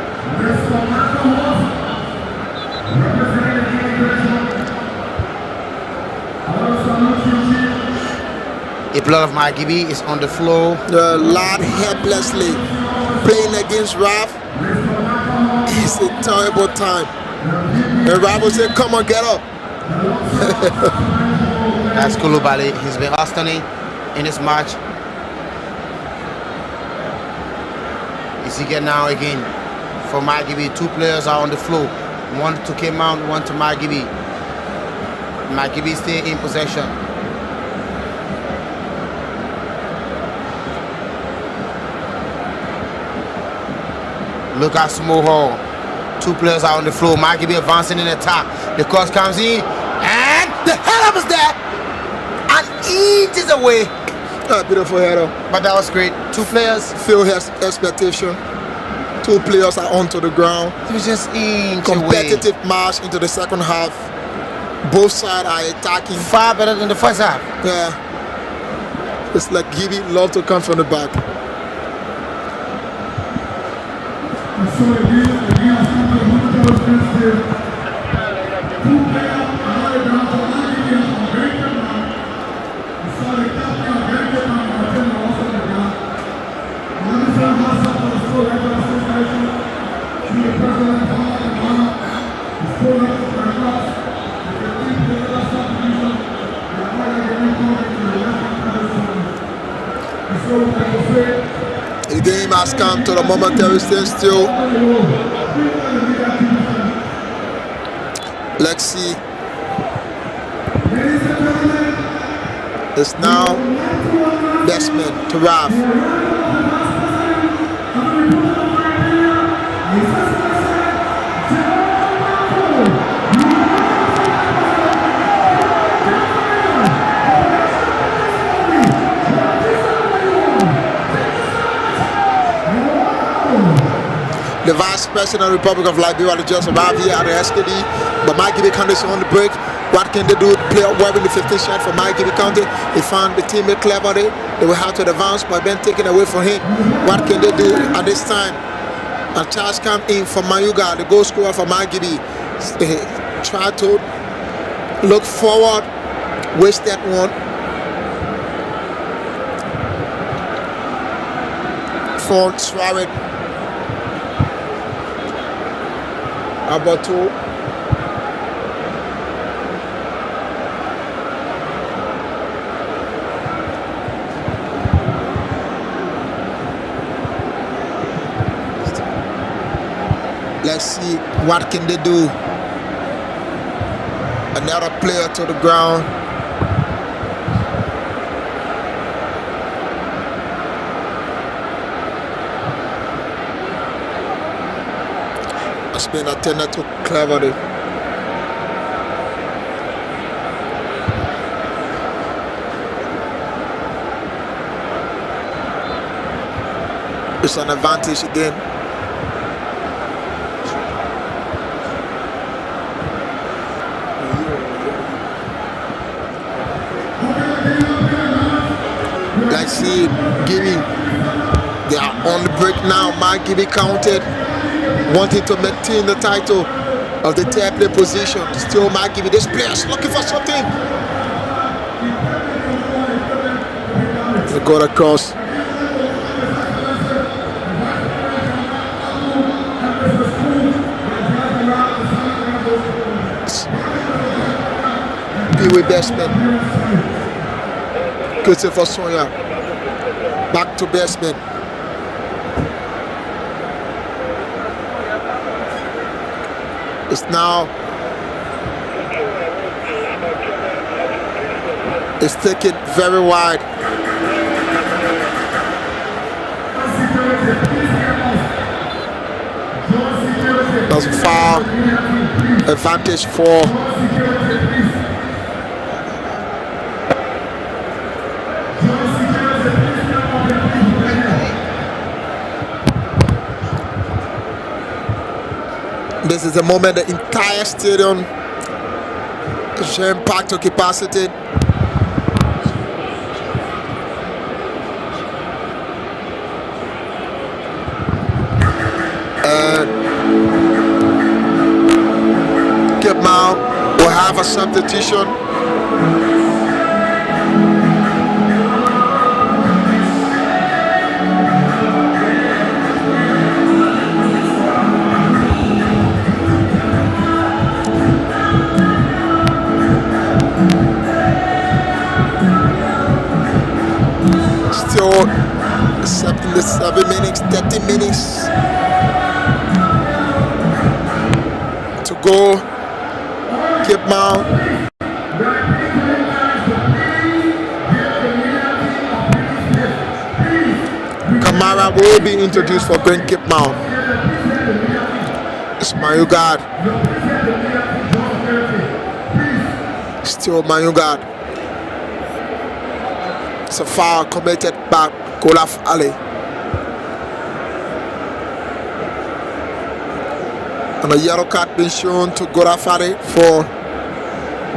A blood of Margibi is on the floor. The lad helplessly playing against Raf. It's a terrible time. And Raf will say, come on, get up. That's Kulubali. He's been outstanding in this match. You see again now again for Margibi. 2 players are on the floor. One to K Mount, one to Margibi. Margibi stay in possession. Look at Smoho. 2 players are on the floor. Margibi advancing in attack. The cross comes in. And the header was there. And inches away. Beautiful header. But that was great. 2 players. Field has expectation. 2 players are onto the ground. It was just inch Competitive away. match into the second half. Both sides are attacking. Far better than the first half. Yeah. It's like Gibby love to come from the back. The game has come to the momentary standstill. Let's see. It's now Desmond to Raf. The Vice President of the Republic of Liberia just arrived here at the SKD, but Margibi County is on the break. What can they do? Play up well in the 15th shot for Margibi County. He found the teammate cleverly. They will have to advance, but been taken away from him. What can they do at this time? A charge come in for Mayuga, the goal scorer for Margibi. Try to look forward, waste that one. For Swarick. About 2. Let's see what can they do. Another player to the ground. It's been attended to cleverly. It's an advantage again. Let's see, Gibby. They are on the break now. Margibi counted, wanting to maintain the title of the third play position. Still Margibi. This player is looking for something. They got across. Be with Bestman. Good save for Sonia. Back to Bestman. It's now. It's taken very wide. That's a foul. Advantage for this is the moment the entire stadium is packed to capacity. And Cape Mount will have a substitution. Still accepting the 7 minutes, 30 minutes to go. Cape Mount. Kamara will be introduced for Grand Cape Mount. It's Mayugad. Still Mayugad. It's a foul committed by Golaf Ali. And a yellow card being shown to Golaf Ali for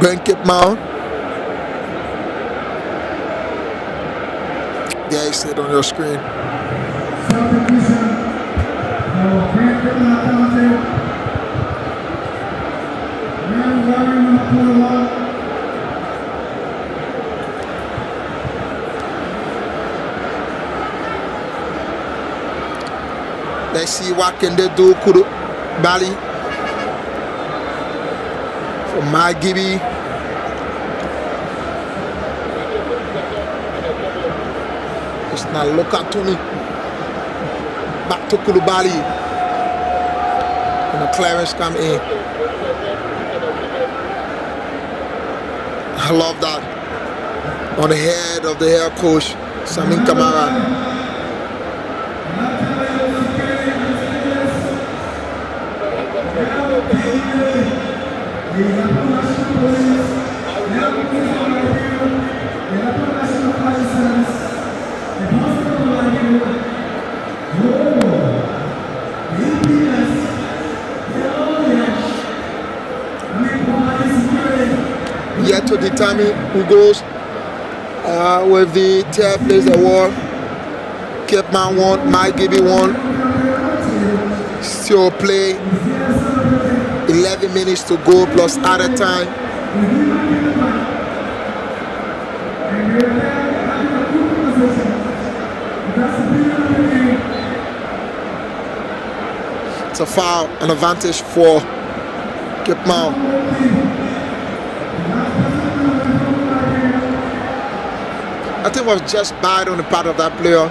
Grand Cape Mount. There you see it on your screen. Let's see what can they do. Kudu Bali for Margibi. It's not look at Tony. Back to Kulubali. And the clearance come in. I love that. On the head of the head coach, Samin Kamara. Yet to determine who goes with the third place award. Cape Mount won, Margibi won. Still play 11 minutes to go plus added time. It's a foul, an advantage for Cape Mount. I think it was just bad on the part of that player.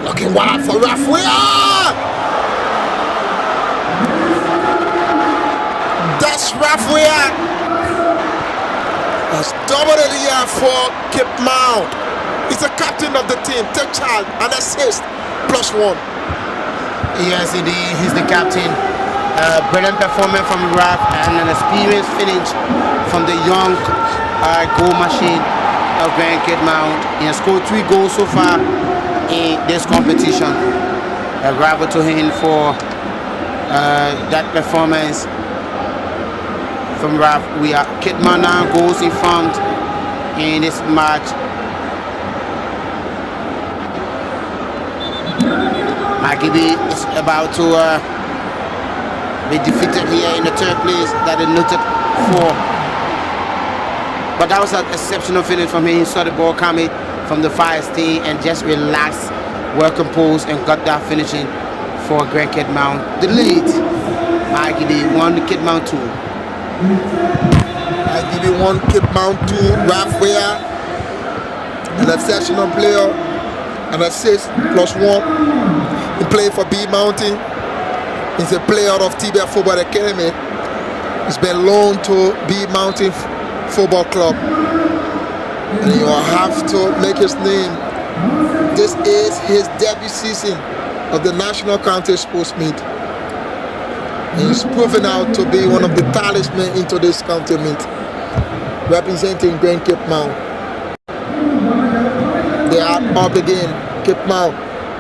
Looking wild for Rafael. That's Rafael. That's double the year for Cape Mount. He's the captain of the team. Take charge and assist +1. Yes, indeed, he's the captain. Brilliant performance from Raf and an experienced finish from the young goal machine of Grand Cape Mount. He has scored 3 goals so far in this competition. A bravo to him for that performance from Raf. We are Kidman now goals in front in this match. Margibi is about to be defeated here in the 3rd place that is noted for. But that was an exceptional finish from him. He saw the ball coming from the fire stain and just relaxed, well composed, and got that finishing for Grand Cape Mount. The lead, Margibi 1, Cape Mount 2. Margibi 1, Cape Mount 2. Raf Wea, an exceptional player, an assist +1. He played for B Mountain. He's a player of Tibia Football Academy. He's been loaned to B Mountain Football Club. And you will have to make his name. This is his debut season of the National County Sports Meet. He's proven out to be one of the talisman into this county meet, representing Grand Cape Mount. They are up again, Cape Mount,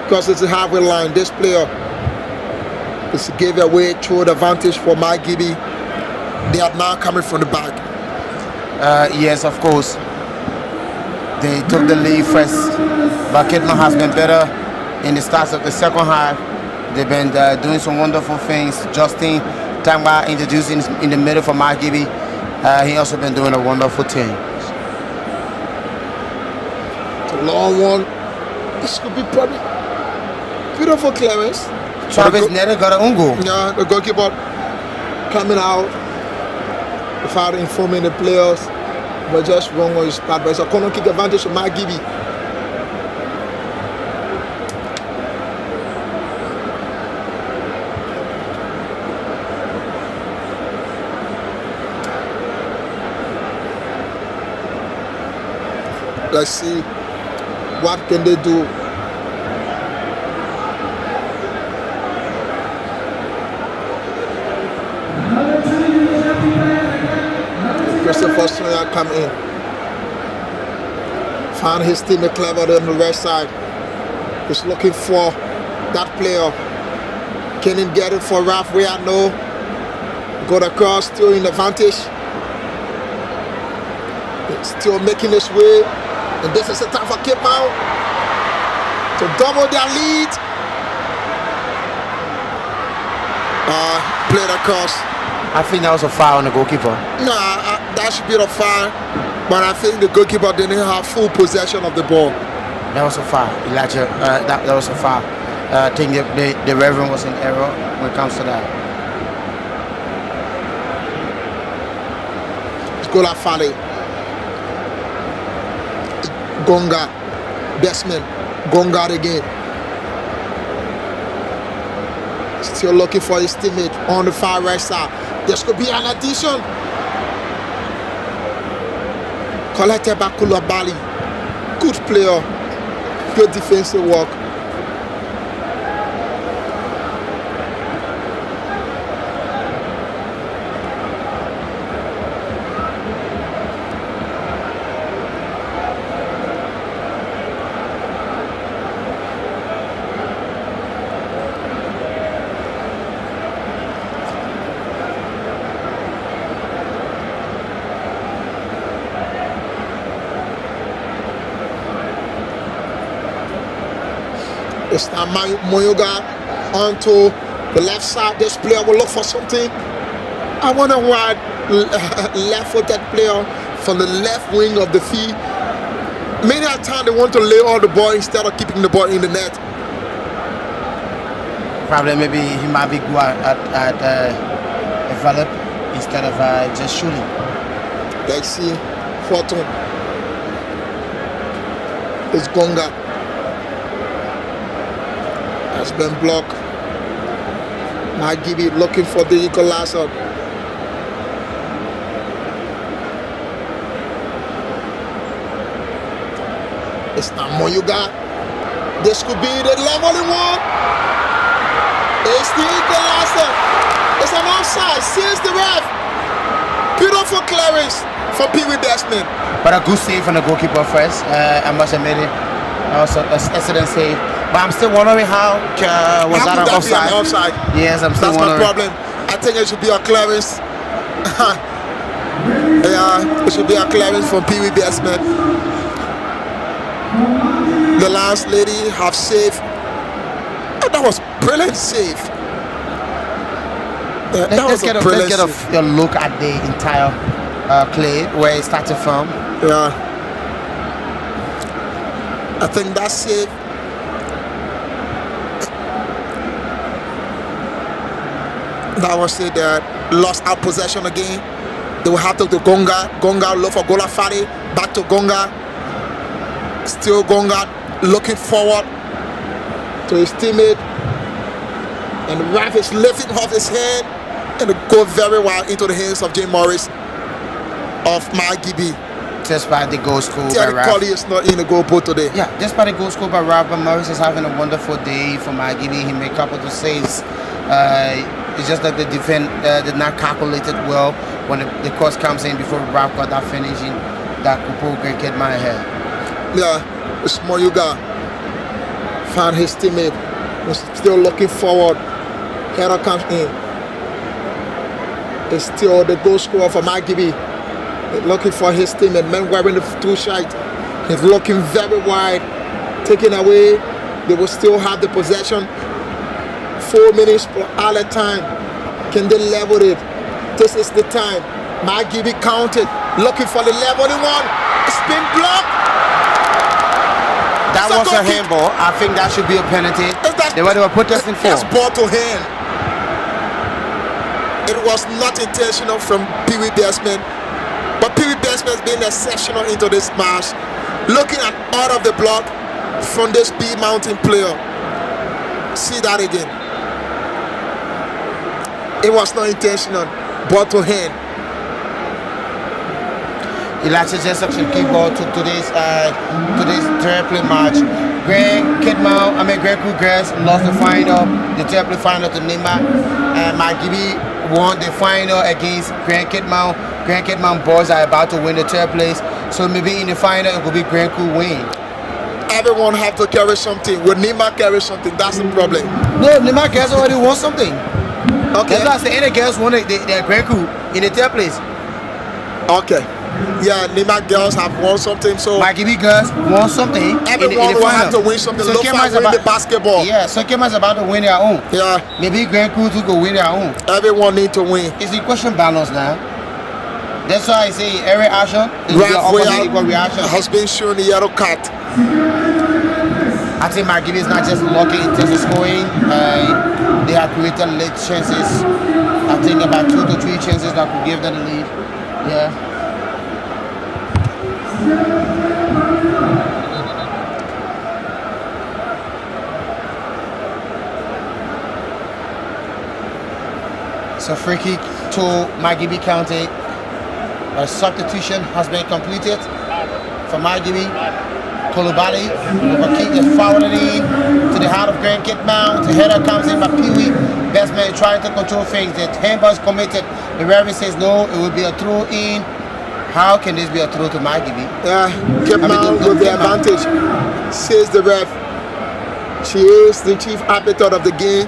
because it's a halfway line. This player is gave away through the advantage for Margibi. They are now coming from the back. Yes, of course. They took the lead first, but Cape Mount has been better in the starts of the second half. They've been doing some wonderful things. Justin Tangba introducing in the middle for Margibi. He also been doing a wonderful thing. It's a long one. This could be probably beautiful clearance. Travis Neder got an goal. Yeah, the goalkeeper coming out without informing the players. But just wrong on his part. But it's a corner kick advantage for Margibi. Let's see what can they do. Christopher Stringer come in. Found his teammate Clever on the right side. He's looking for that player. Can he get it for Raf? We are no. Got across, still in advantage. Still making his way. And this is the time for Cape Mount to double their lead. Played across. I think that was a foul on the goalkeeper. Nah, that should be a foul. But I think the goalkeeper didn't have full possession of the ball. That was a foul. Elijah, that was a foul. I think the referee was in error when it comes to that. It's Gola Fale. Gonga. Bestman. Gonga again. Still looking for his teammate on the far right side. This could be an addition. Colette Bakula Bali. Good player. Good defensive work. It's now Moyoga onto the left side. This player will look for something. I wonder why left-footed player from the left wing of the field. Many a time they want to lay all the ball instead of keeping the ball in the net. Probably maybe he might be good at develop instead of just shooting. Let's see. Fortune. It's Gonga. Has been blocked. Margibi looking for the equalizer. It's not Moyuga. This could be the leveling one. It's the equalizer. It's an offside. Sees the ref. Beautiful clearance for Pee Wee Desmond. But a good save from the goalkeeper first. I must admit it. Also, an excellent save. But I'm still wondering how was How that could an that be an offside? offside? Yes, I'm still That's wondering. my problem. I think it should be a clearance. Yeah, it should be a clearance from Pee Wee Desmond. The last lady have saved. Oh, that was brilliant save. Yeah, that Let's was get a a brilliant save. look at the entire play where it started from. Yeah. I think that save. That was it. Lost our possession again. They will have to Gonga. Gonga look for Golafari. Back to Gonga. Still Gonga looking forward to his teammate. And Raf is lifting off his hand and it go very well into the hands of Jay Morris of Margibi. Just by the goal scored by Terry Ralph. Colley is not in the goal post today. Yeah, just by the goal scored by Ralph, but Morris is having a wonderful day for Margibi. He made a couple of saves. It's just that the defense did not calculate it well when the cross comes in before Ralph got that finishing that Kupo Great Kid my head. Yeah, Small Yuga found his teammate. Was still looking forward. Header comes in. It's still the goal scorer for Margibi. Looking for his teammate. Man wearing the two shirt. He's looking very wide. Taken away. They will still have the possession. 4 minutes all the time. Can they level it? This is the time. Margibi counted. Looking for the leveling one. Spin block. That was a handball. I think that should be a penalty. They were protesting for. That's ball to hand. It was not intentional from Pee Wee Desmond, but Pee Wee Desmond has been exceptional into this match. Looking at out of the block from this B Mountain player. See that again. It was not intentional. Ball to hand. Elijah Jessup should keep ball to today's third play match. Greg Kugres lost the final, the third play final to Nima. And Margibi won the final against Grand Kidmount. Grand Kidmount boys are about to win the third place. So maybe in the final it will be Grand Ku win. Everyone have to carry something. When Nima carry something, that's the problem. No, Nima girls already won something. Okay. That's the other girls won the Grand Ku in the third place. Okay. Yeah, Nima girls have won something, so Margibi girls won something. everyone will have to win something. Look for winning the basketball. Yeah, so Kema's about to win their own. Yeah, Maybe Grand Ku too go win their own. everyone need to win. It's the question balance now. That's why I say every action is the Ralph opposite equal reaction. has been shown the yellow card. I think Margibi is not just lucky in terms of scoring. They have created late chances. I think about 2 to 3 chances that could give them the lead. Yeah. So free kick to Margibi County. A substitution has been completed for Margibi. Kolobali with a kick that's forwarded in to the heart of Grand Kidmount. The header comes in by Pee Wee. Bestman trying to control things. The handball is committed. The referee says no, it will be a throw in. How can this be a throw to Margibi? Yeah, Kidmount with the advantage, says the ref. She is the chief arbiter of the game.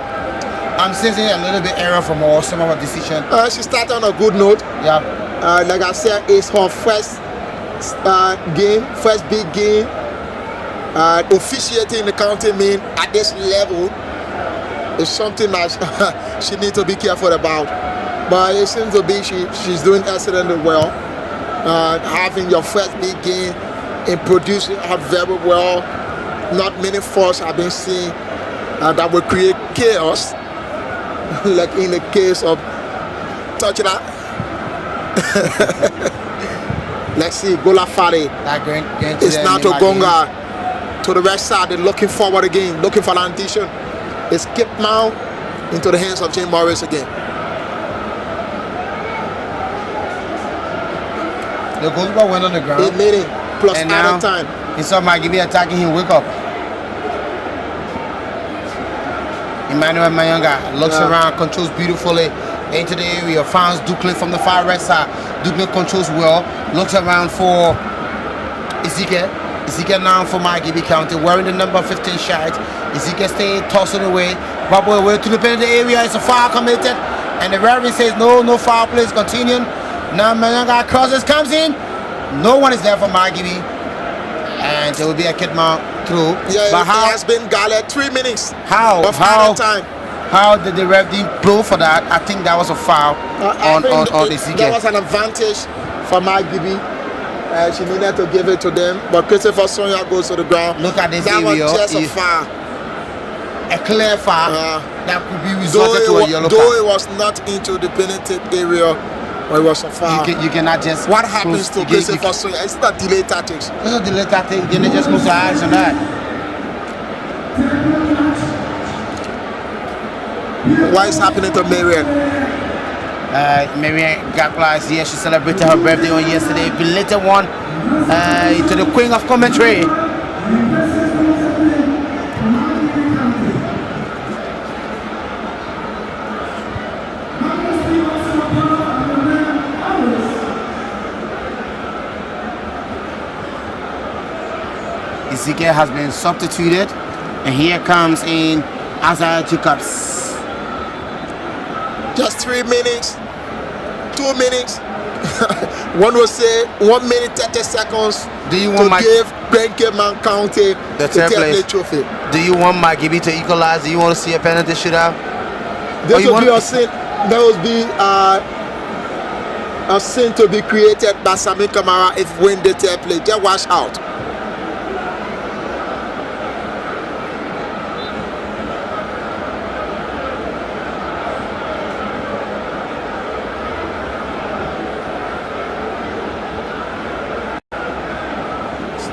I'm sensing a little bit error from some of our decision. She started on a good note. Yeah. Like I said, it's her first game, first big game. Officiating the county mean at this level is something that she needs to be careful about. But it seems to be she's doing excellently well. Having your first big game and producing her very well. Not many faults have been seen that will create chaos, like in the case of Touchdown. Let's see, Golafari. It's now to Gonga. To the right side, they're looking forward again, looking for an addition. It's skipped now into the hands of Jim Morris again. The goalkeeper went on the ground. 8 minutes plus And added now, time. he saw Margibi attacking him, wake up. Emmanuel Mayanga looks around, controls beautifully. into the area. Finds Dukley from the far right side. Dukley controls well. Looks around for Ezekiel. Ezekiel now for Margibi County, wearing the number 15 shirt. Ezekiel stay tossing away. Bubble away to the penalty area. It's a foul committed. And the referee says no foul play is continuing. Now Mayanga crosses, comes in. No one is there for Margibi. And there will be a Kidman through. Yeah, but it has been Gallet 3 minutes. How Time. How did the ref blow for that? I think that was a foul on Ezekiel. There was an advantage for Margibi. She needed to give it to them, but Christopher Sonia goes to the ground. Look at this that area. Was just a foul. A clear foul that could be resulted to a yellow card. Though it was not into the penalty area, but it was a foul. You cannot just. What happens to Christopher Sonia? It's not delay tactics. It's not delay tactics. Then they just close their eyes on that. What is happening to Marian? Marian Gakla is here. She celebrated her birthday on yesterday. Belated one to the queen of commentary. Ezekiel has been substituted, and here comes in Isaiah Jacobs. Just 3 minutes, 2 minutes. One will say 1 minute 30 seconds. Do you want to give Kidman County the third place trophy? Do you want Margibi to equalize? Do you want to see a penalty shootout? This will be a sin. There will be a sin to be created by Sami Kamara if win the third place. Just watch out.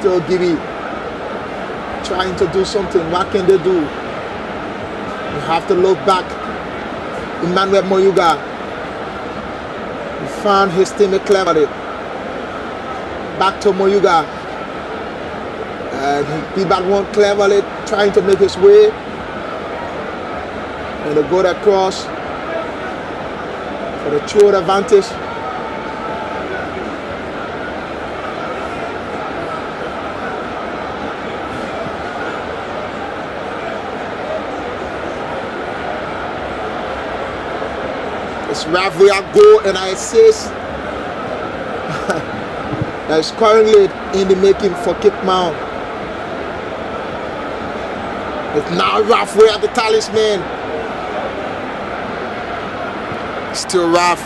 Still Gibby trying to do something. What can they do? You have to look back. Emmanuel Moyuga, he found his teammate cleverly. Back to Moyuga, and he back one cleverly, trying to make his way. And they go across for the throw advantage. It's Ravia goal and I assist. That's currently in the making for Kidman. It's now Ravia the talisman. Still Rav.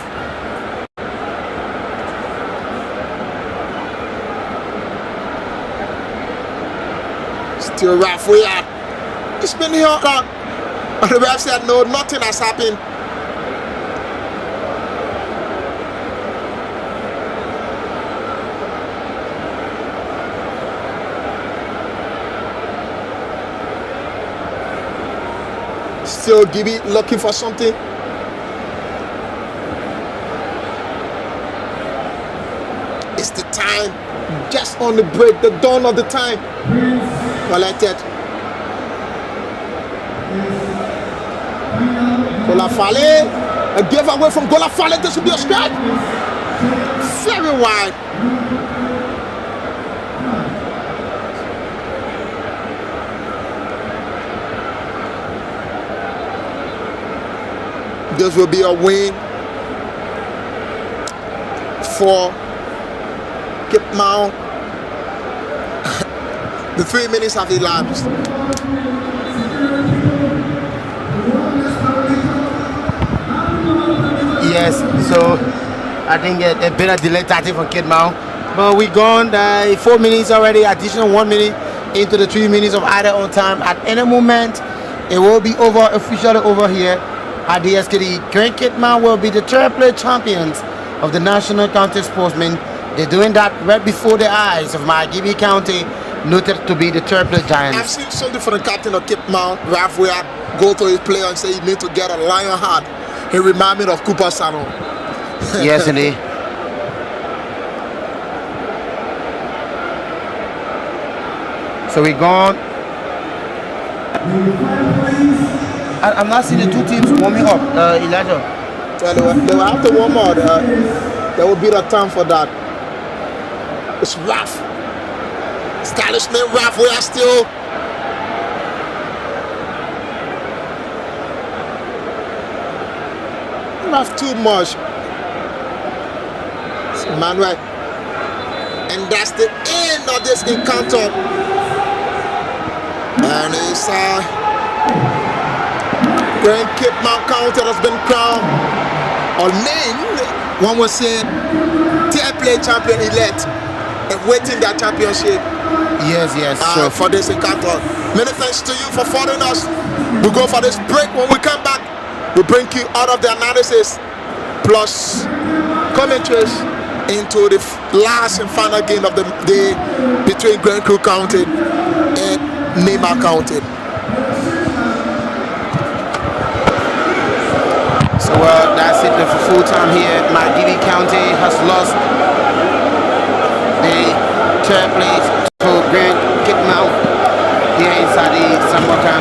Still Ravia. It's been here. But the ref said no, nothing has happened. Still Gibby looking for something. It's the time, just on the break, the dawn of the time. Collected. Golafale, a giveaway from Golafale. This will be a strike. Very wide. This will be a win for Kidman. The 3 minutes have elapsed. Yes, so I think a better delay tactic for Kidman. But we gone 4 minutes already, additional 1 minute into the 3 minutes of either on time. At any moment, it will be over, officially over here. At the SKD, Grand Kidman will be the third place champions of the National County Sportsmen. They're doing that right before the eyes of Margibi County, noted to be the third place giants. I've seen something from the captain of Kidman, Ravia, go to his player and say you need to get a lion heart. He reminds me of Cooper Sano. Yes, indeed. So we gone. I'm not seeing the two teams warming up, Elijah. Well, they will have to warm up. There will be the time for that. It's rough. Establishment rough. We are still. Rough too much. Manuel. And that's the end of this encounter. And it's Grand Cape Mount County has been crowned or named, one would say, tier play champion elect and waiting that championship. Yes, sure. For this encounter. Many thanks to you for following us. We'll go for this break. When we come back, we'll bring you out of the analysis plus commentaries into the last and final game of the day between Grand Cape County and Neymar County. So that's it for full time here. Margibi County has lost the third place to Grand Cape Mount here inside the Sambuca